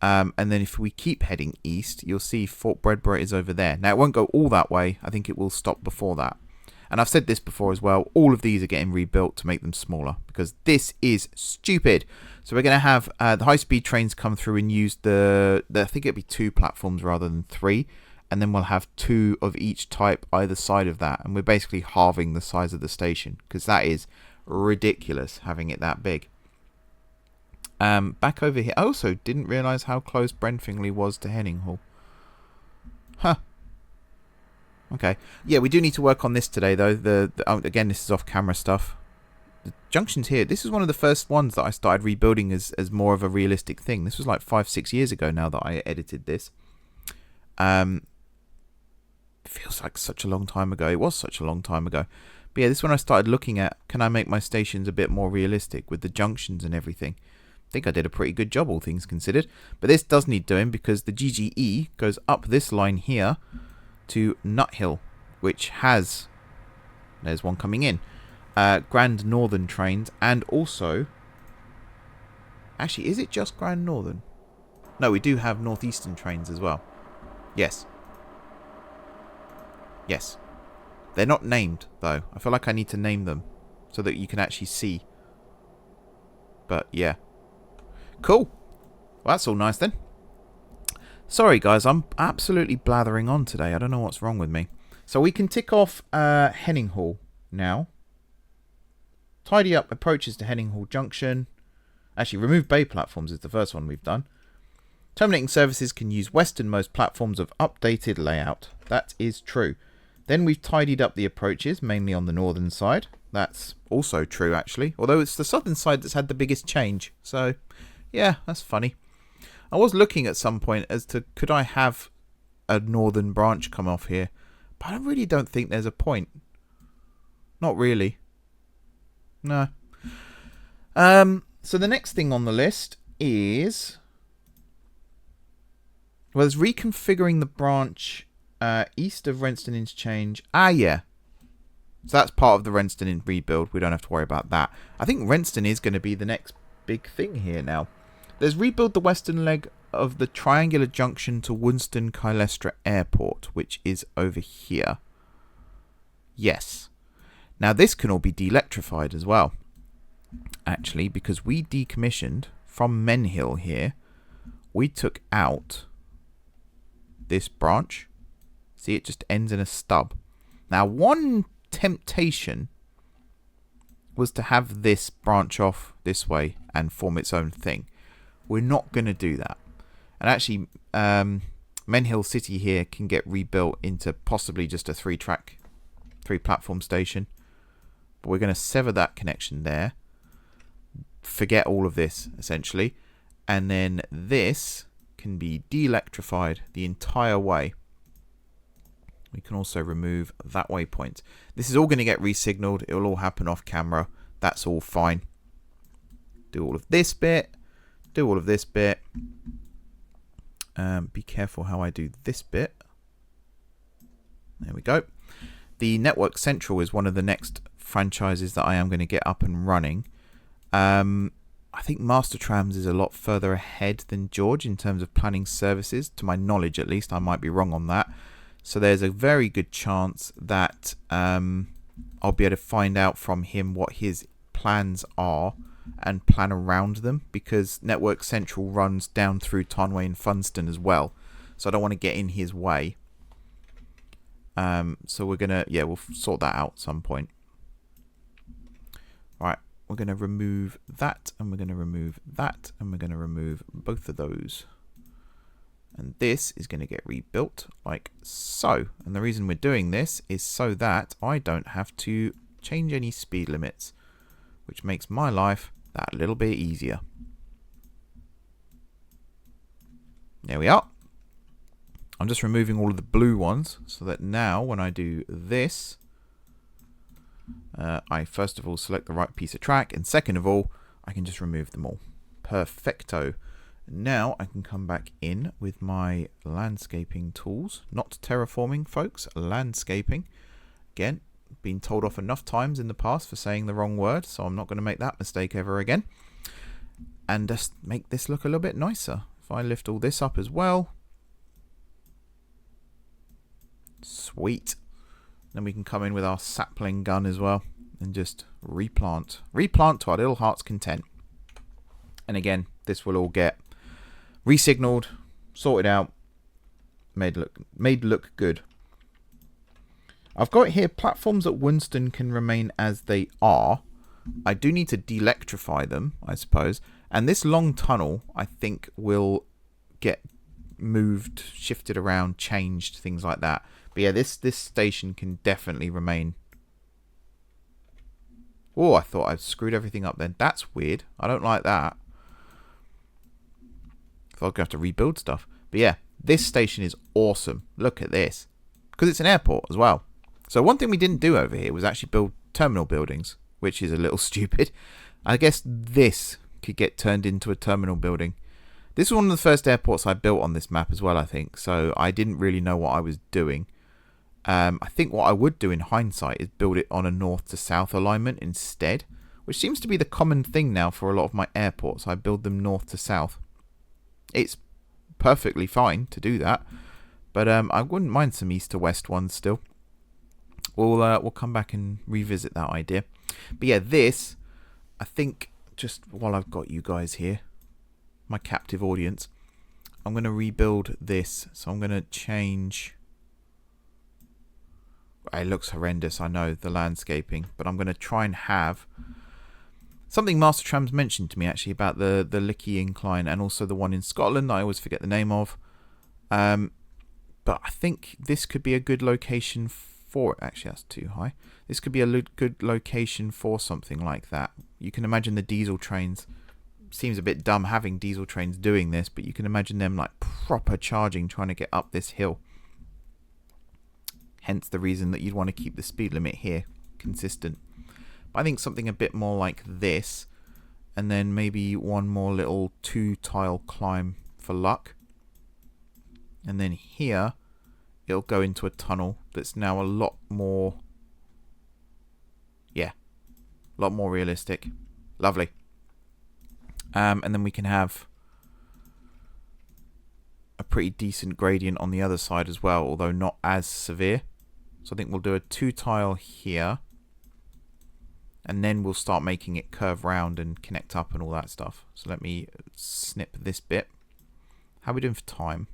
And then if we keep heading east, you'll see Fort Bredborough is over there. Now, it won't go all that way. I think it will stop before that. And I've said this before as well. All of these are getting rebuilt to make them smaller because this is stupid. So we're going to have the high-speed trains come through and use I think it'll be 2 platforms rather than 3. And then we'll have 2 of each type either side of that. And we're basically halving the size of the station because that is ridiculous having it that big. Back over here. I also didn't realise how close Brenfingley was to Heninghall. Huh. Okay. Yeah, we do need to work on this today, though. Again, this is off-camera stuff. The junctions here. This is one of the first ones that I started rebuilding as more of a realistic thing. This was like 5-6 years ago now that I edited this. It feels like such a long time ago. It was such a long time ago. But yeah, this is when I started looking at, can I make my stations a bit more realistic with the junctions and everything? I think I did a pretty good job, all things considered. But this does need doing because the GGE goes up this line here to Nuthill, which has, there's one coming in, Grand Northern trains, and also, actually, is it just Grand Northern? No, we do have Northeastern trains as well. Yes. Yes. They're not named, though. I feel like I need to name them so that you can actually see. But, yeah. Cool. Well, that's all nice then. Sorry, guys. I'm absolutely blathering on today. I don't know what's wrong with me. So we can tick off Heninghall now. Tidy up approaches to Heninghall Junction. Actually, remove bay platforms is the first one we've done. Terminating services can use westernmost platforms of updated layout. That is true. Then we've tidied up the approaches, mainly on the northern side. That's also true, actually. Although it's the southern side that's had the biggest change. So, yeah, that's funny. I was looking at some point as to could I have a northern branch come off here. But I really don't think there's a point. Not really. No. So the next thing on the list is... well, there's reconfiguring the branch east of Wrenston Interchange. Ah, yeah. So that's part of the Wrenston rebuild. We don't have to worry about that. I think Wrenston is going to be the next big thing here now. There's rebuild the western leg of the triangular junction to Wunston Kylestra Airport, which is over here. Yes. Now this can all be de-electrified as well. Actually, because we decommissioned from Menhill here, we took out this branch. See, it just ends in a stub. Now, one temptation was to have this branch off this way and form its own thing. We're not going to do that. And actually, Menhill City here can get rebuilt into possibly just a 3-platform station. But we're going to sever that connection there. Forget all of this, essentially. And then this can be de-electrified the entire way. We can also remove that waypoint. This is all going to get re-signaled. It will all happen off camera. That's all fine. Do all of this bit. Do all of this bit. Be careful how I do this bit. There we go. The Network Central is one of the next franchises that I am going to get up and running. I think Master Trams is a lot further ahead than George in terms of planning services. To my knowledge, at least. I might be wrong on that. So there's a very good chance that I'll be able to find out from him what his plans are and plan around them, because Network Central runs down through Tarnway and Funston as well. So I don't want to get in his way. So we're going to, yeah, we'll sort that out at some point. Right, we're going to remove that, and we're going to remove that, and we're going to remove both of those. And this is going to get rebuilt like so. And the reason we're doing this is so that I don't have to change any speed limits, which makes my life that little bit easier. There we are. I'm just removing all of the blue ones so that now when I do this, I first of all select the right piece of track, and second of all, I can just remove them all. Perfecto. Now I can come back in with my landscaping tools. Not terraforming, folks. Landscaping. Again, been told off enough times in the past for saying the wrong word, so I'm not going to make that mistake ever again. And just make this look a little bit nicer. If I lift all this up as well. Sweet. Then we can come in with our sapling gun as well and just replant. Replant to our little heart's content. And again, this will all get re-signaled, sorted out, made look good. I've got here platforms at Wrenston can remain as they are. I do need to de-electrify them, I suppose. And this long tunnel, I think, will get moved, shifted around, changed, things like that. But yeah, this station can definitely remain. Oh, I thought I'd screwed everything up then. That's weird. I don't like that. I'll have to rebuild stuff. But yeah, this station is awesome. Look at this. Because it's an airport as well. So one thing we didn't do over here was actually build terminal buildings, which is a little stupid. I guess this could get turned into a terminal building. This was one of the first airports I built on this map as well, I think. So I didn't really know what I was doing. I think what I would do in hindsight is build it on a north to south alignment instead, which seems to be the common thing now for a lot of my airports. I build them north to south. It's perfectly fine to do that, but I wouldn't mind some east to west ones still. We'll come back and revisit that idea. But yeah, this, I think, just while I've got you guys here, my captive audience, I'm going to rebuild this. So I'm going to change. It looks horrendous, I know, the landscaping, but I'm going to try and have something Master Tram's mentioned to me actually about the Lickey Incline and also the one in Scotland. I always forget the name of. But I think this could be a good location for it. Actually, that's too high. This could be a good location for something like that. You can imagine the diesel trains. Seems a bit dumb having diesel trains doing this, but you can imagine them like proper charging trying to get up this hill. Hence the reason that you'd want to keep the speed limit here consistent. I think something a bit more like this, and then maybe one more little 2-tile climb for luck. And then here, it'll go into a tunnel that's now a lot more, yeah, a lot more realistic. Lovely. And then we can have a pretty decent gradient on the other side as well, although not as severe. So I think we'll do a 2-tile here. And then we'll start making it curve round and connect up and all that stuff. So let me snip this bit. How are we doing for time?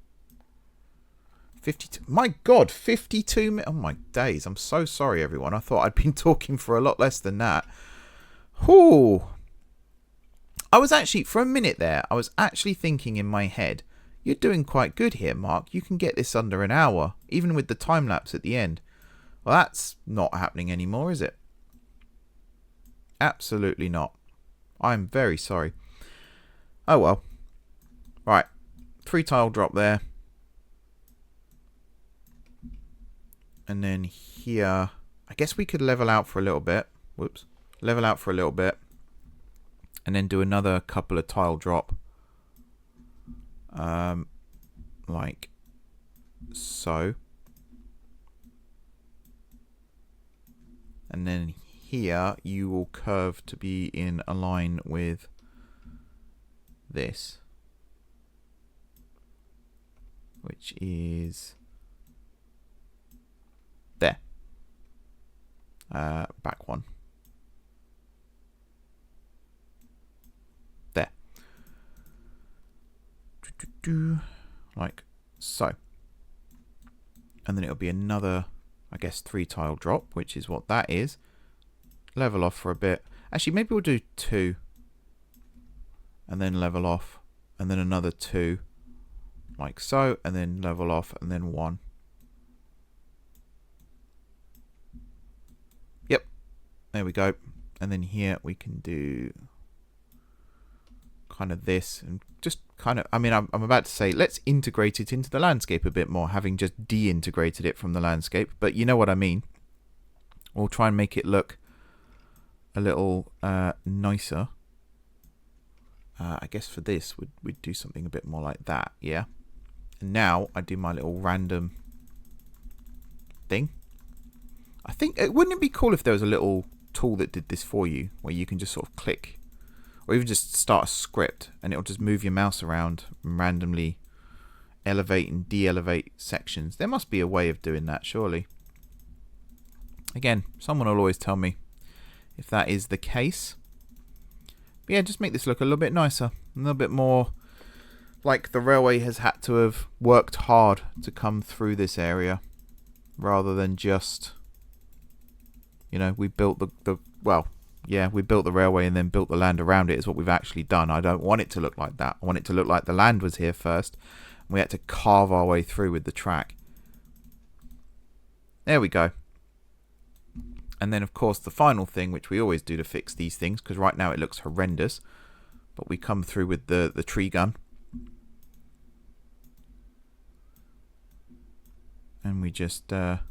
52. My God, 52 minutes. Oh my days. I'm so sorry, everyone. I thought I'd been talking for a lot less than that. Whoo. I was actually, for a minute there, I was actually thinking in my head, you're doing quite good here, Mark. You can get this under an hour, even with the time lapse at the end. Well, that's not happening anymore, is it? Absolutely not. I'm very sorry. Oh well. Right. 3-tile drop there. And then here, I guess we could level out for a little bit. Whoops. Level out for a little bit. And then do another couple of tile drop. Like so. And then here you will curve to be in a line with this, which is there. Back one. There. Like so. And then it'll be another, I guess, 3-tile drop, which is what that is. Level off for a bit. Actually, maybe we'll do 2. And then level off. And then another 2. like so, and then level off, and then 1. Yep, there we go. And then here we can do kind of this, and just kind of, I mean, I'm about to say, let's integrate it into the landscape a bit more, having just de-integrated it from the landscape, but you know what I mean. We'll try and make it look a little nicer. I guess for this, we'd do something a bit more like that, yeah? And now I do my little random thing. I think, wouldn't it be cool if there was a little tool that did this for you, where you can just sort of click, or even just start a script, and it'll just move your mouse around and randomly elevate and de-elevate sections. There must be a way of doing that, surely. Again, someone will always tell me if that is the case. But yeah, just make this look a little bit nicer, a little bit more like the railway has had to have worked hard to come through this area, rather than just, you know, we built we built the railway and then built the land around it is what we've actually done. I don't want it to look like that. I want it to look like the land was here first, and we had to carve our way through with the track. There we go. And then, of course, the final thing, which we always do to fix these things, because right now it looks horrendous, but we come through with the tree gun. And we just tidy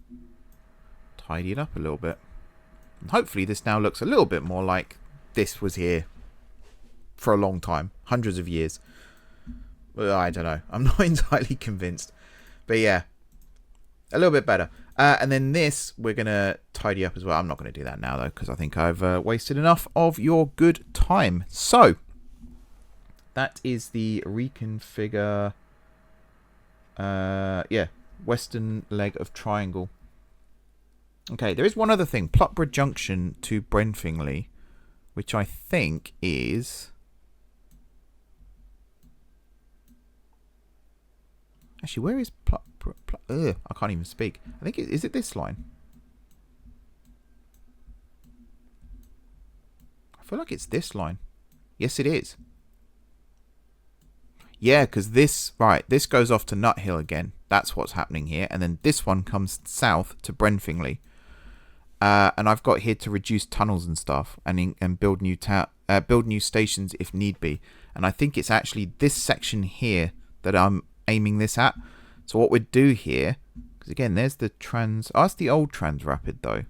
it up a little bit. And hopefully this now looks a little bit more like this was here for a long time, hundreds of years. Well, I don't know. I'm not entirely convinced. But yeah, a little bit better. And then this, we're going to tidy up as well. I'm not going to do that now, though, because I think I've wasted enough of your good time. So, that is the reconfigure, western leg of triangle. Okay, there is one other thing. Pluckborough Junction to Brenfingley, which I think is... Actually, where is I can't even speak. I think is it this line? I feel like it's this line. Yes, it is. Yeah, because this goes off to Nut Hill again. That's what's happening here. And then this one comes south to Brenfingley. And I've got here to reduce tunnels and stuff, and build new stations if need be. And I think it's actually this section here that I'm aiming this at. So what we'd do here, because again, there's the trans... Oh, that's the old Trans Rapid, though.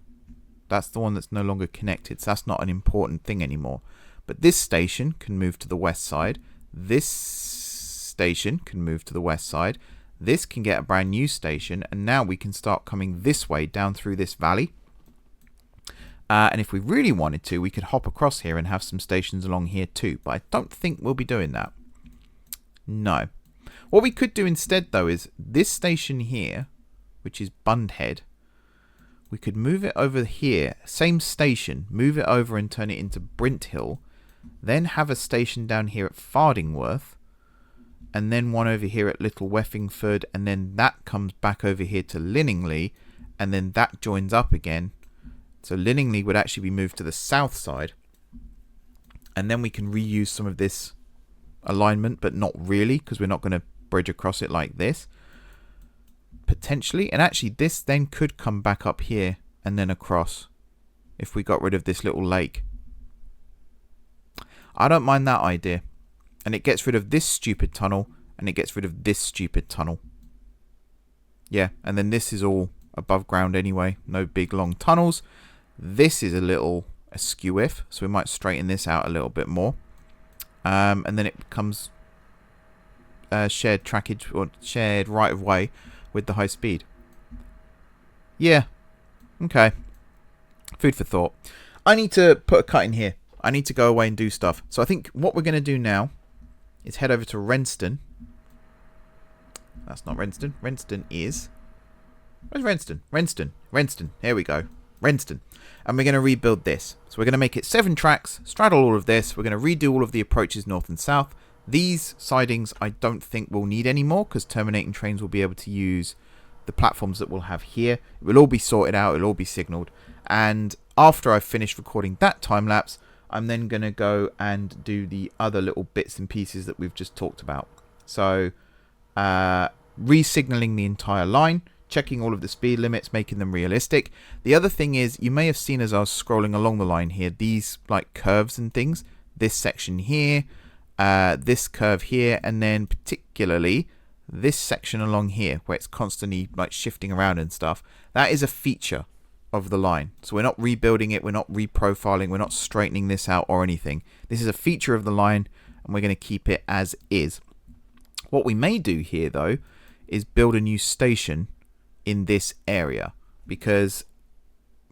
That's the one that's no longer connected, so that's not an important thing anymore. But this station can move to the west side. This station can move to the west side. This can get a brand new station, and now we can start coming this way down through this valley. And if we really wanted to, we could hop across here and have some stations along here too. But I don't think we'll be doing that. No. What we could do instead, though, is this station here, which is Bundhead, we could move it over here, same station, move it over and turn it into Brinthill, then have a station down here at Fardingworth, and then one over here at Little Weffingford, and then that comes back over here to Linningley, and then that joins up again. So Linningley would actually be moved to the south side, and then we can reuse some of this alignment, but not really, because we're not going to bridge across it like this. Potentially, and actually this then could come back up here and then across if we got rid of this little lake. I don't mind that idea. And it gets rid of this stupid tunnel, and it gets rid of this stupid tunnel. Yeah, and then this is all above ground anyway. No big long tunnels. This is a little askew-if, so we might straighten this out a little bit more. And then it becomes shared trackage or shared right of way with the high speed. Yeah. Okay. Food for thought. I need to put a cut in here. I need to go away and do stuff. So I think what we're going to do now is head over to Wrenston. That's not Wrenston. Wrenston is... Where's Wrenston? Wrenston. Here we go. Wrenston. And we're going to rebuild this. So we're going to make it 7 tracks, straddle all of this. We're going to redo all of the approaches north and south. These sidings I don't think we'll need anymore, because terminating trains will be able to use the platforms that we'll have here. It will all be sorted out. It'll all be signalled. And after I've finished recording that time lapse, I'm then going to go and do the other little bits and pieces that we've just talked about. So re-signaling the entire line, checking all of the speed limits, making them realistic. The other thing is, you may have seen as I was scrolling along the line here, these like curves and things. This section here, this curve here, and then particularly this section along here where it's constantly like shifting around and stuff. That is a feature of the line. So we're not rebuilding it, we're not reprofiling, we're not straightening this out or anything. This is a feature of the line, and we're going to keep it as is. What we may do here though is build a new station in this area, because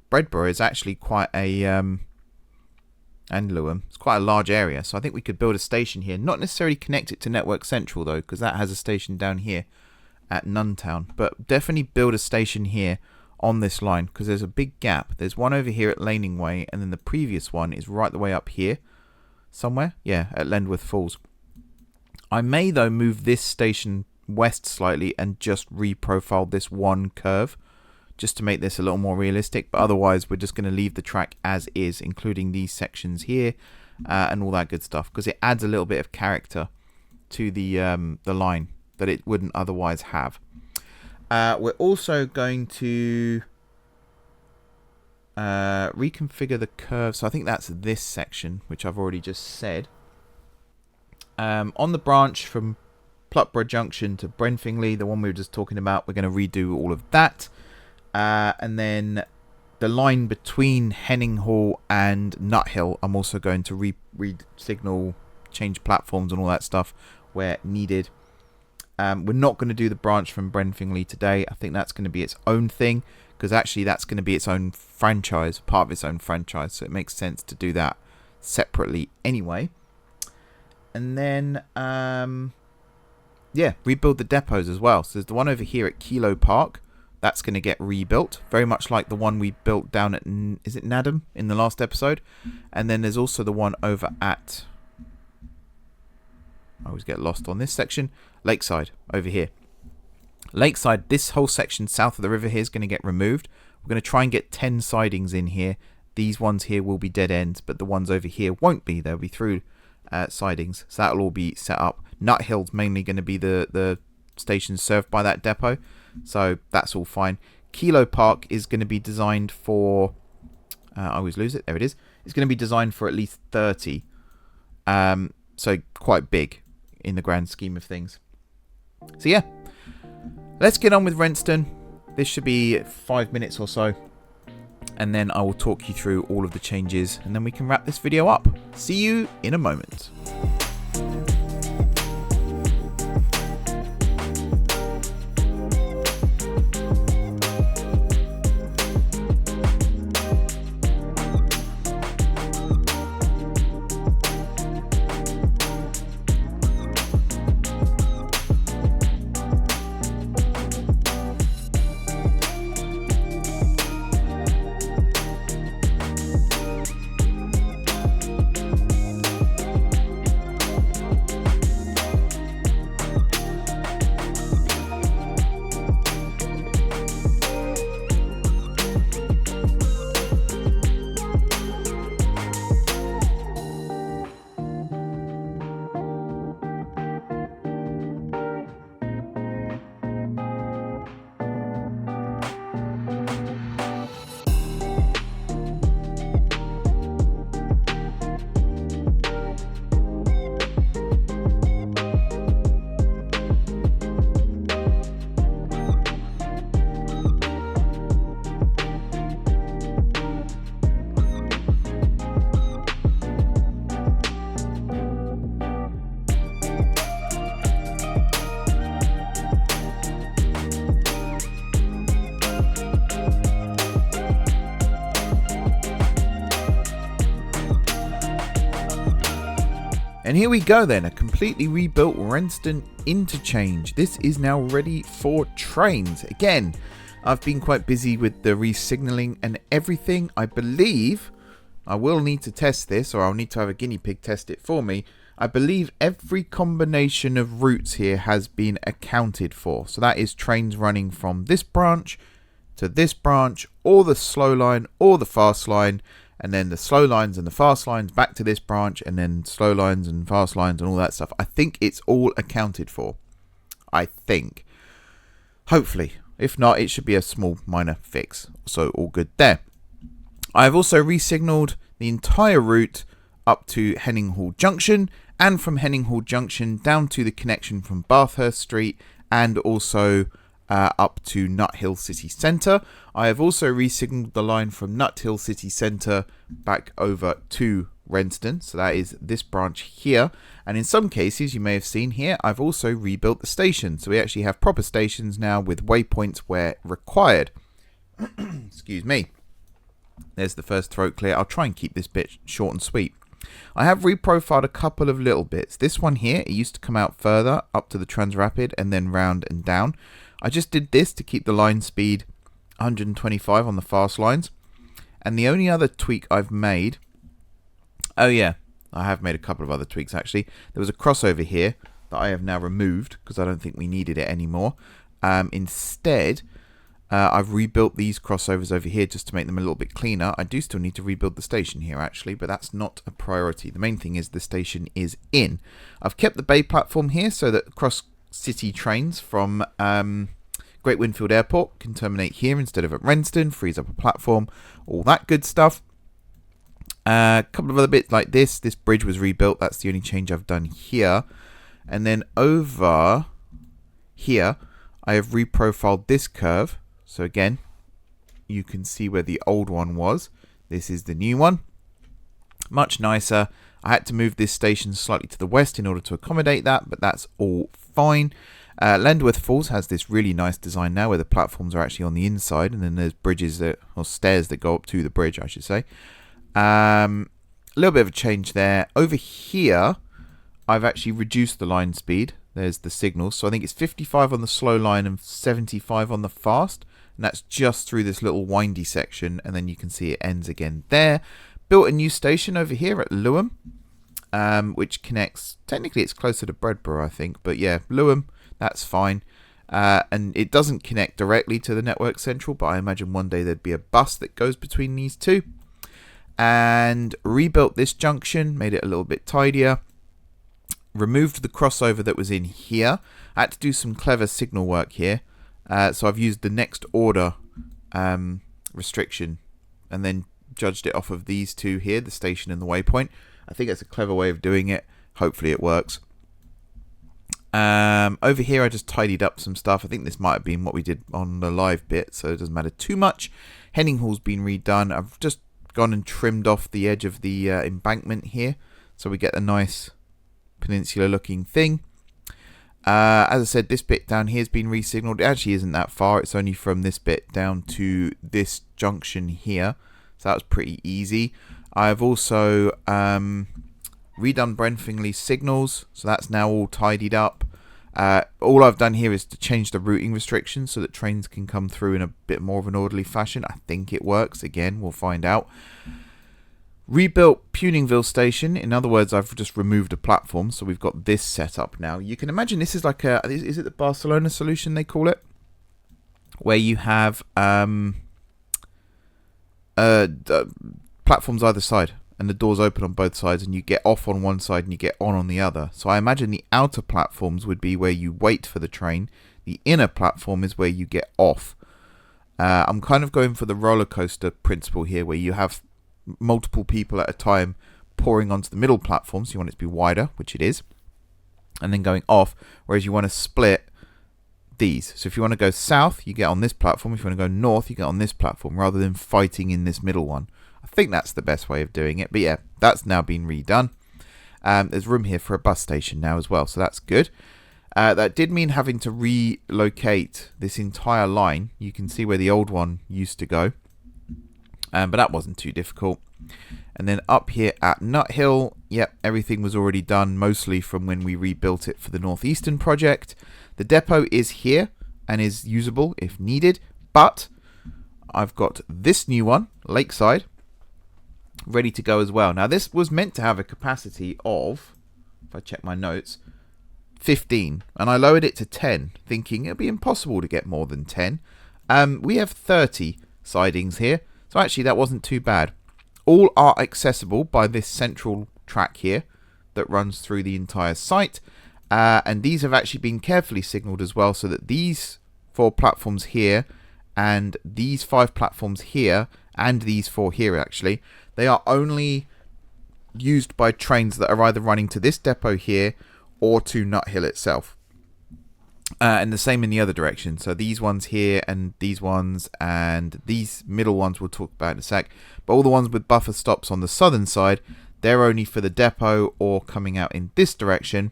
Bredborough is actually quite a and Lewham, it's quite a large area, so I think we could build a station here, not necessarily connect it to Network Central though, because that has a station down here at Nuntown, but definitely build a station here on this line, because there's a big gap. There's one over here at Laning Way, and then the previous one is right the way up here somewhere, yeah, at Lendworth Falls. I may though move this station west slightly and just reprofile this one curve just to make this a little more realistic, but otherwise we're just going to leave the track as is, including these sections here and all that good stuff, because it adds a little bit of character to the line that it wouldn't otherwise have. We're also going to reconfigure the curve, so I think that's this section, which I've already just said. On the branch from Pluckborough Junction to Brenfingley, the one we were just talking about, we're going to redo all of that. And then the line between Heninghall and Nuthill, I'm also going to re-signal, change platforms and all that stuff where needed. We're not going to do the branch from Brenfingley today. I think that's going to be its own thing, because actually that's going to be its own franchise, part of its own franchise, so it makes sense to do that separately anyway. And then yeah, rebuild the depots as well. So there's the one over here at Kilo Park. That's going to get rebuilt, very much like the one we built down at, is it Nadham, in the last episode? And then there's also the one over at, I always get lost on this section, Lakeside, over here. Lakeside, this whole section south of the river here is going to get removed. We're going to try and get 10 sidings in here. These ones here will be dead ends, but the ones over here won't be. They'll be through sidings, so that'll all be set up. Nuthill's mainly going to be the station served by that depot, so that's all fine. Kilo Park is going to be designed for, I always lose it, there it is. It's going to be designed for at least 30, so quite big in the grand scheme of things. So yeah, let's get on with Wrenston. This should be 5 minutes or so, and then I will talk you through all of the changes, and then we can wrap this video up. See you in a moment. And here we go then, a completely rebuilt Wrenston Interchange. This is now ready for trains. Again, I've been quite busy with the re-signalling and everything. I believe I will need to test this, or I'll need to have a guinea pig test it for me. I believe every combination of routes here has been accounted for. So that is trains running from this branch to this branch, or the slow line, or the fast line, and then the slow lines and the fast lines back to this branch, and then slow lines and fast lines and all that stuff. I think it's all accounted for. I think. Hopefully. If not, it should be a small minor fix. So all good there. I've also re-signalled the entire route up to Heninghall Junction, and from Heninghall Junction down to the connection from Bathurst Street, and also up to Nut Hill City Centre. I have also re-signalled the line from Nut Hill City Centre back over to Wrenston, so that is this branch here. And in some cases, you may have seen here, I've also rebuilt the station, so we actually have proper stations now with waypoints where required. Excuse me. There's the first throat clear. I'll try and keep this bit short and sweet. I have reprofiled a couple of little bits. This one here, it used to come out further up to the Transrapid and then round and down. I just did this to keep the line speed 125 on the fast lines. And the only other tweak I've made... Oh yeah, I have made a couple of other tweaks actually. There was a crossover here that I have now removed because I don't think we needed it anymore. Instead... I've rebuilt these crossovers over here just to make them a little bit cleaner. I do still need to rebuild the station here actually, but that's not a priority. The main thing is the station is in. I've kept the bay platform here so that cross-city trains from Great Winfield Airport can terminate here instead of at Wrenston, frees up a platform, all that good stuff. A couple of other bits like this. This bridge was rebuilt. That's the only change I've done here. And then over here, I have reprofiled this curve. So again, you can see where the old one was. This is the new one. Much nicer. I had to move this station slightly to the west in order to accommodate that, but that's all fine. Lendworth Falls has this really nice design now where the platforms are actually on the inside, and then there's bridges that, or stairs that go up to the bridge, I should say. A little bit of a change there. Over here, I've actually reduced the line speed. There's the signal. So I think it's 55 on the slow line and 75 on the fast. And that's just through this little windy section. And then you can see it ends again there. Built a new station over here at Lewham, which connects, technically it's closer to Bredborough, I think. But yeah, Lewham, that's fine. And it doesn't connect directly to the Network Central, but I imagine one day there'd be a bus that goes between these two. And rebuilt this junction, made it a little bit tidier. Removed the crossover that was in here. I had to do some clever signal work here. So I've used the next order restriction and then judged it off of these two here, the station and the waypoint. I think that's a clever way of doing it. Hopefully it works. Over here I just tidied up some stuff. I think this might have been what we did on the live bit, so it doesn't matter too much. Henninghall's been redone. I've just gone and trimmed off the edge of the embankment here, so we get a nice peninsula looking thing. As I said, this bit down here has been re-signalled. It actually isn't that far. It's only from this bit down to this junction here. So that was pretty easy. I've also redone Brenfingley's signals. So that's now all tidied up. All I've done here is to change the routing restrictions so that trains can come through in a bit more of an orderly fashion. I think it works. Again, we'll find out. Rebuilt Puningville Station. In other words, I've just removed a platform, so we've got this set up now. You can imagine this is like a... Is it the Barcelona solution they call it? Where you have platforms either side, and the doors open on both sides, and you get off on one side and you get on the other. So I imagine the outer platforms would be where you wait for the train. The inner platform is where you get off. I'm kind of going for the roller coaster principle here, where you have multiple people at a time pouring onto the middle platform, so you want it to be wider, which it is, and then going off, whereas you want to split these. So if you want to go south, you get on this platform. If you want to go north, you get on this platform, rather than fighting in this middle one. I think that's the best way of doing it, but yeah, that's now been redone. There's room here for a bus station now as well, so that's good. That did mean having to relocate this entire line. You can see where the old one used to go. But that wasn't too difficult. And then up here at Nut Hill, yep, everything was already done, mostly from when we rebuilt it for the Northeastern project. The depot is here and is usable if needed, but I've got this new one, Lakeside, ready to go as well. Now this was meant to have a capacity of, if I check my notes, 15, and I lowered it to 10, thinking it'd be impossible to get more than 10. We have 30 sidings here. So actually that wasn't too bad. All are accessible by this central track here that runs through the entire site. And these have actually been carefully signalled as well, so that these 4 platforms here and these 5 platforms here and these 4 here, actually, they are only used by trains that are either running to this depot here or to Nut Hill itself. And the same in the other direction. So these ones here and these ones and these middle ones we'll talk about in a sec. But all the ones with buffer stops on the southern side, they're only for the depot or coming out in this direction.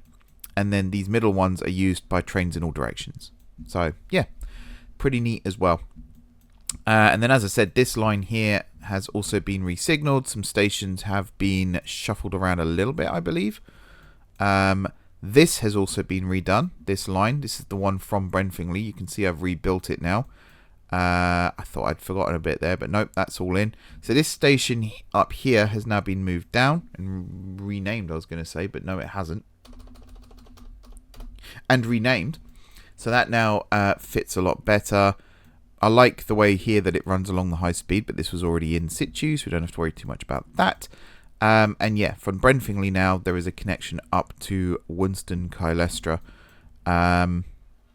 And then these middle ones are used by trains in all directions. So yeah, pretty neat as well. And then, as I said, this line here has also been re-signalled. Some stations have been shuffled around a little bit, I believe. This has also been redone, this line. This is the one from Brenfingly. You can see I've rebuilt it now. I thought I'd forgotten a bit there, but nope, that's all in. So this station up here has now been moved down and renamed, I was going to say, but no, it hasn't. And renamed. So that now fits a lot better. I like the way here that it runs along the high speed, but this was already in situ, so we don't have to worry too much about that. And yeah, from Brenfingly now, there is a connection up to Wrenston Kylestra. And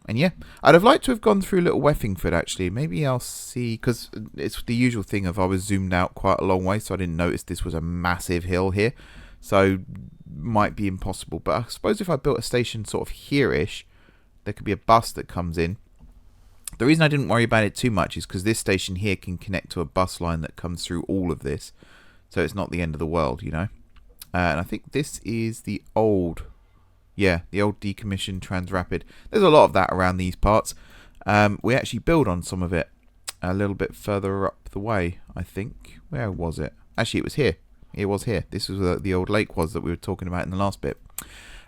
yeah, I'd have liked to have gone through Little Weffingford, actually. Maybe I'll see, because it's the usual thing of I was zoomed out quite a long way, so I didn't notice this was a massive hill here. So, might be impossible. But I suppose if I built a station sort of here-ish, there could be a bus that comes in. The reason I didn't worry about it too much is because this station here can connect to a bus line that comes through all of this. So it's not the end of the world, you know. And I think this is the old, yeah, the old decommissioned Transrapid. There's a lot of that around these parts. We actually build on some of it a little bit further up the way, I think. Where was it? Actually, it was here. It was here. This was where the old lake was that we were talking about in the last bit.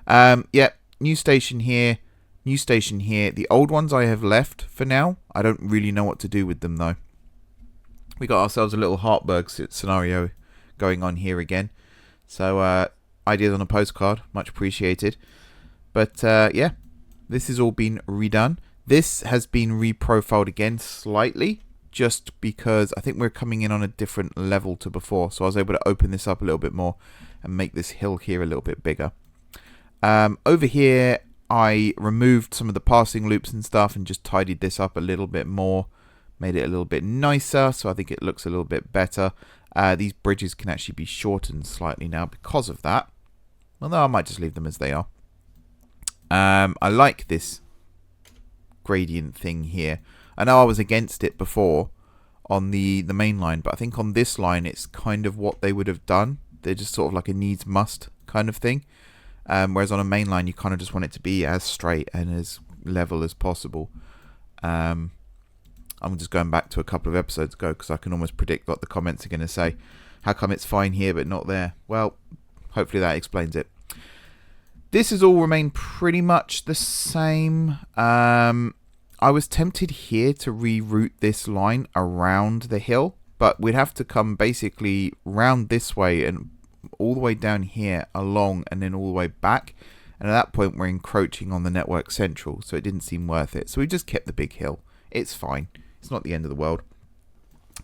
Yeah, new station here. New station here. The old ones I have left for now. I don't really know what to do with them, though. We got ourselves a little Hartberg scenario going on here again. So, ideas on a postcard. Much appreciated. But, yeah. This has all been redone. This has been reprofiled again slightly. Just because I think we're coming in on a different level to before. So I was able to open this up a little bit more and make this hill here a little bit bigger. Over here, I removed some of the passing loops and stuff and just tidied this up a little bit more. Made it a little bit nicer, so I think it looks a little bit better. These bridges can actually be shortened slightly now because of that. Well, no, I might just leave them as they are. I like this gradient thing here. I know I was against it before on the main line, but I think on this line it's kind of what they would have done. They're just sort of like a needs must kind of thing. Whereas on a main line you kind of just want it to be as straight and as level as possible. I'm just going back to a couple of episodes ago because I can almost predict what the comments are going to say. How come it's fine here but not there? Well, hopefully that explains it. This has all remained pretty much the same. I was tempted here to reroute this line around the hill, but we'd have to come basically round this way and all the way down here along and then all the way back. And at that point we're encroaching on the network central, so it didn't seem worth it. So we just kept the big hill. It's fine. It's not the end of the world.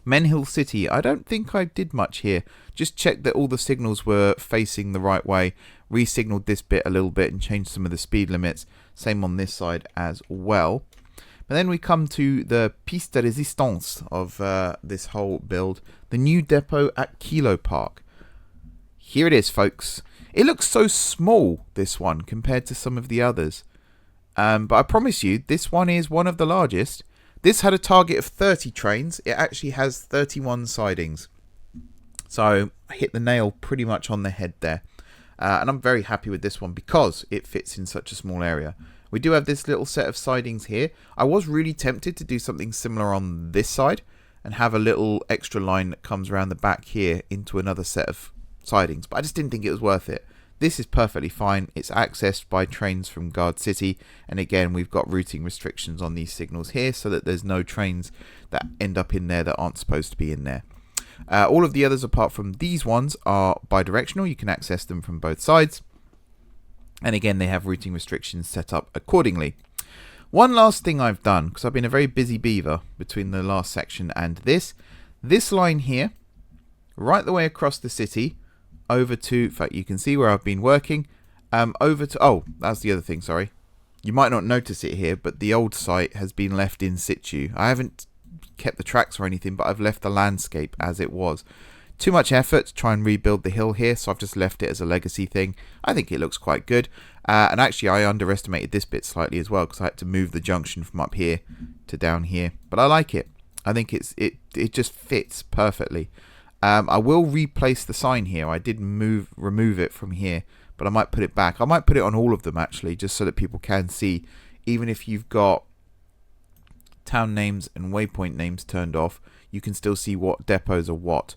Menhill City, I don't think I did much here. Just checked that all the signals were facing the right way. Re-signaled this bit a little bit and changed some of the speed limits. Same on this side as well. But then we come to the piece de resistance of this whole build. The new depot at Kilo Park. Here it is, folks. It looks so small, this one, compared to some of the others. But I promise you, this one is one of the largest. This had a target of 30 trains. It actually has 31 sidings. So I hit the nail pretty much on the head there. And I'm very happy with this one because it fits in such a small area. We do have this little set of sidings here. I was really tempted to do something similar on this side and have a little extra line that comes around the back here into another set of sidings. But I just didn't think it was worth it. This is perfectly fine. It's accessed by trains from Gardcity. And again, we've got routing restrictions on these signals here so that there's no trains that end up in there that aren't supposed to be in there. All of the others apart from these ones are bidirectional. You can access them from both sides. And again, they have routing restrictions set up accordingly. One last thing I've done, because I've been a very busy beaver between the last section and this line here, right the way across the city, over to, in fact, you can see where I've been working, Over to... Oh, that's the other thing, sorry. You might not notice it here, but the old site has been left in situ. I haven't kept the tracks or anything, but I've left the landscape as it was. Too much effort to try and rebuild the hill here, so I've just left it as a legacy thing. I think it looks quite good. And actually, I underestimated this bit slightly as well, because I had to move the junction from up here to down here. But I like it. I think it just fits perfectly. I will replace the sign here. I did remove it from here, but I might put it back. I might put it on all of them, actually, just so that people can see, even if you've got town names and waypoint names turned off, you can still see what depots are what.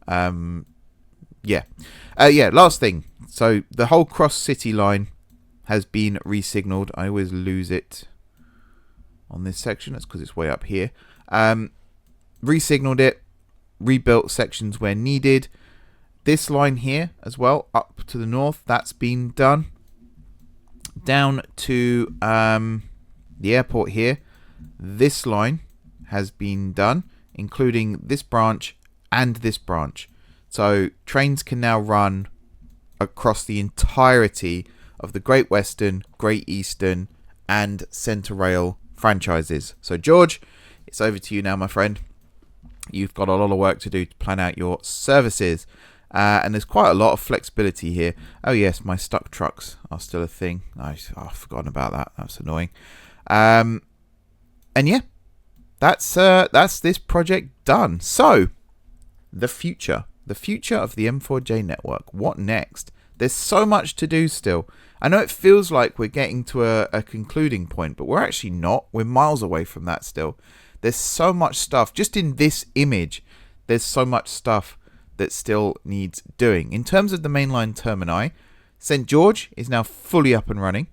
Yeah, last thing. So the whole cross city line has been re-signaled. I always lose it on this section. That's because it's way up here. Re-signaled it, rebuilt sections where needed. This line here as well, up to the north, that's been done. Down to the airport here, this line has been done, including this branch and this branch. So trains can now run across the entirety of the Great Western, Great Eastern and Centre Rail franchises. So George, it's over to you now, my friend. You've got a lot of work to do to plan out your services. And there's quite a lot of flexibility here. Oh yes, my stuck trucks are still a thing. I've forgotten about that. That's annoying. And yeah, that's this project done. So the future of the M4J network. What next? There's so much to do still. I know it feels like we're getting to a concluding point, but we're actually not. We're miles away from that still. There's so much stuff. Just in this image, there's so much stuff that still needs doing. In terms of the mainline termini, St George is now fully up and running.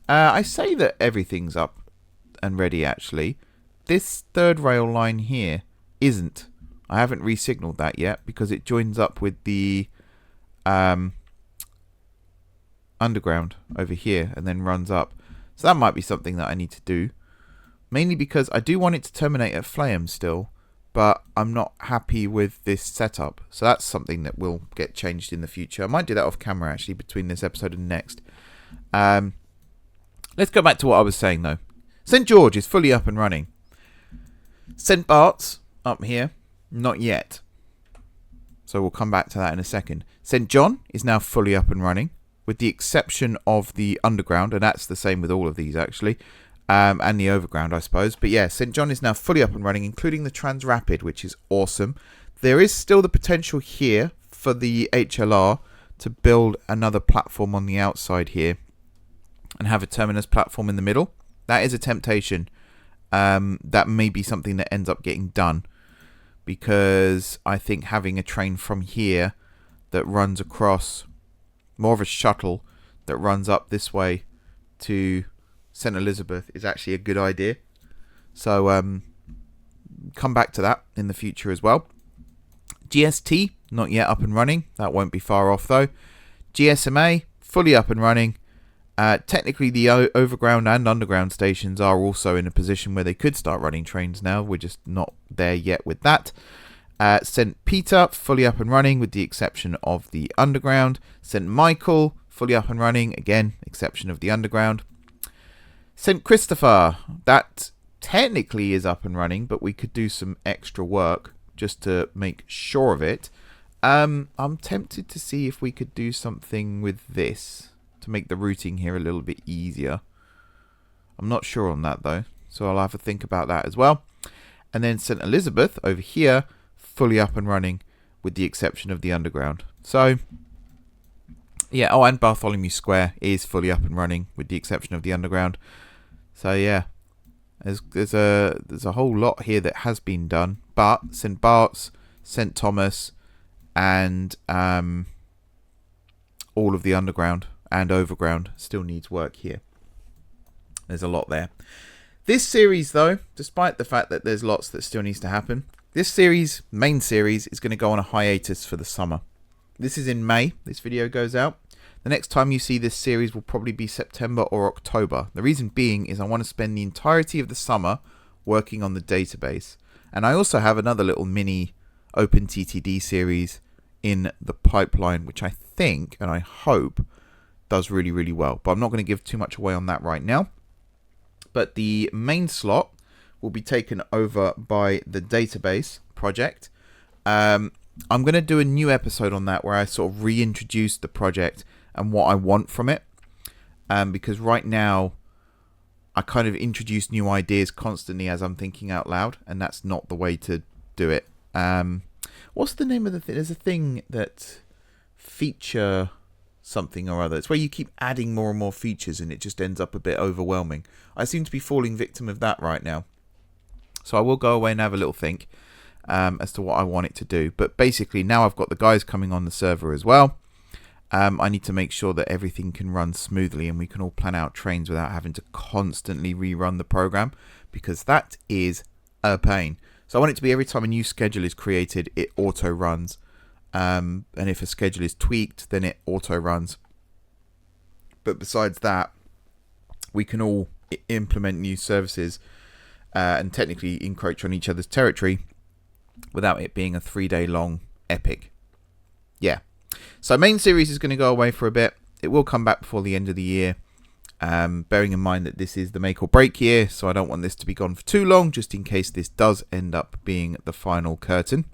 I say that everything's up and ready, actually. This third rail line here isn't. I haven't re-signaled that yet because it joins up with the underground over here and then runs up. So that might be something that I need to do. Mainly because I do want it to terminate at Flaham still, but I'm not happy with this setup. So that's something that will get changed in the future. I might do that off camera actually between this episode and next. Let's go back to what I was saying though. St George is fully up and running. St Bart's up here, not yet. So we'll come back to that in a second. St John is now fully up and running, with the exception of the underground, and that's the same with all of these actually. And the overground, I suppose. But yeah, St John is now fully up and running, including the Transrapid, which is awesome. There is still the potential here for the HLR to build another platform on the outside here and have a terminus platform in the middle. That is a temptation. That may be something that ends up getting done, because I think having a train from here that runs across, more of a shuttle that runs up this way to St Elizabeth is actually a good idea. So come back to that in the future as well. GST, not yet up and running. That won't be far off though. GSMA, fully up and running. Technically the overground and underground stations are also in a position where they could start running trains now. We're just not there yet with that. St Peter, fully up and running with the exception of the underground. St Michael, fully up and running, again, exception of the underground. St Christopher, that technically is up and running, but we could do some extra work just to make sure of it. I'm tempted to see if we could do something with this to make the routing here a little bit easier. I'm not sure on that though, so I'll have to think about that as well. And then St Elizabeth over here, fully up and running with the exception of the underground. So yeah, oh, and Bartholomew Square is fully up and running with the exception of the underground. So yeah, there's a whole lot here that has been done, but St Bart's, St Thomas, and all of the underground and overground still needs work here. There's a lot there. This series though, despite the fact that there's lots that still needs to happen, this series, main series, is going to go on a hiatus for the summer. This is in May, this video goes out. The next time you see this series will probably be September or October. The reason being is I want to spend the entirety of the summer working on the database. And I also have another little mini OpenTTD series in the pipeline, which I think and I hope does really, really well. But I'm not going to give too much away on that right now. But the main slot will be taken over by the database project. I'm going to do a new episode on that where I sort of reintroduce the project and what I want from it. Because right now, I kind of introduce new ideas constantly as I'm thinking out loud, and that's not the way to do it. What's the name of the thing? There's a thing that feature something or other. It's where you keep adding more and more features and it just ends up a bit overwhelming. I seem to be falling victim of that right now. So I will go away and have a little think as to what I want it to do. But basically now I've got the guys coming on the server as well. I need to make sure that everything can run smoothly and we can all plan out trains without having to constantly rerun the program, because that is a pain. So I want it to be every time a new schedule is created, it auto runs. And if a schedule is tweaked, then it auto runs. But besides that, we can all implement new services and technically encroach on each other's territory without it being a 3-day long epic. Yeah. So main series is going to go away for a bit. It will come back before the end of the year. Bearing in mind that this is the make or break year, so I don't want this to be gone for too long, just in case this does end up being the final curtain.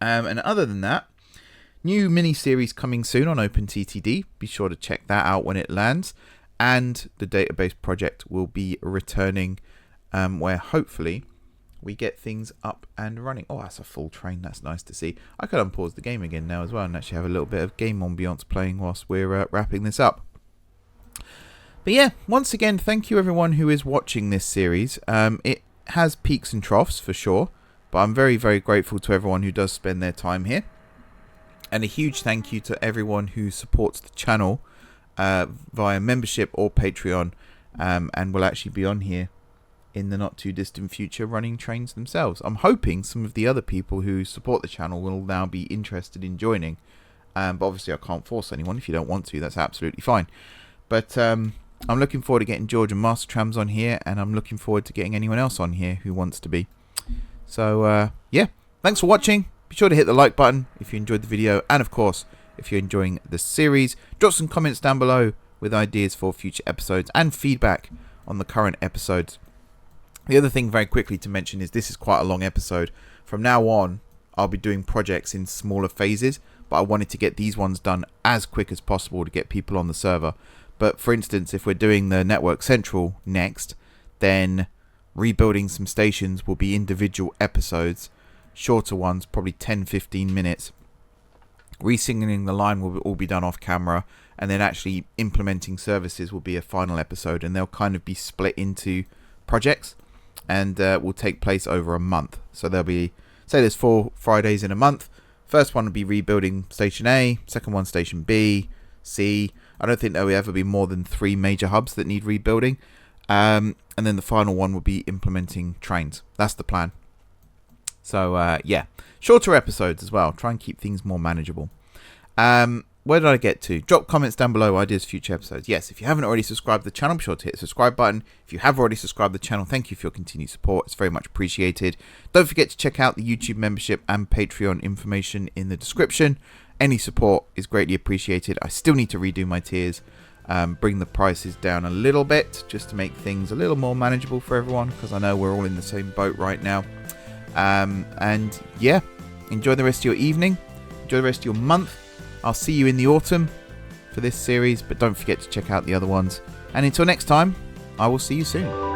And other than that, new mini-series coming soon on OpenTTD. Be sure to check that out when it lands. And the database project will be returning, where hopefully we get things up and running. Oh, that's a full train. That's nice to see. I could unpause the game again now as well and actually have a little bit of game ambiance playing whilst we're wrapping this up. But yeah, once again, thank you everyone who is watching this series. It has peaks and troughs for sure, but I'm very, very grateful to everyone who does spend their time here. And a huge thank you to everyone who supports the channel via membership or Patreon, and will actually be on here in the not too distant future running trains themselves. I'm hoping some of the other people who support the channel will now be interested in joining. But obviously I can't force anyone. If you don't want to, that's absolutely fine. But I'm looking forward to getting George and Master Trams on here, and I'm looking forward to getting anyone else on here who wants to be. So yeah, thanks for watching. Be sure to hit the like button if you enjoyed the video, and of course, if you're enjoying the series, drop some comments down below with ideas for future episodes and feedback on the current episodes. The other thing very quickly to mention is this is quite a long episode. From now on, I'll be doing projects in smaller phases, but I wanted to get these ones done as quick as possible to get people on the server. But for instance, if we're doing the Network Central next, then rebuilding some stations will be individual episodes, shorter ones, probably 10-15 minutes. Resignaling the line will all be done off camera, and then actually implementing services will be a final episode, and they'll kind of be split into projects and will take place over a month. So there'll be, say there's 4 Fridays in a month. First one will be rebuilding Station A, second one Station B, C. I don't think there will ever be more than 3 major hubs that need rebuilding. And then the final one will be implementing trains. That's the plan. So yeah, shorter episodes as well. Try and keep things more manageable. Where did I get to? Drop comments down below, ideas for future episodes. Yes, if you haven't already subscribed to the channel, be sure to hit the subscribe button. If you have already subscribed to the channel, thank you for your continued support. It's very much appreciated. Don't forget to check out the YouTube membership and Patreon information in the description. Any support is greatly appreciated. I still need to redo my tiers, bring the prices down a little bit just to make things a little more manageable for everyone, because I know we're all in the same boat right now. And yeah, enjoy the rest of your evening. Enjoy the rest of your month. I'll see you in the autumn for this series, but don't forget to check out the other ones. And until next time, I will see you soon.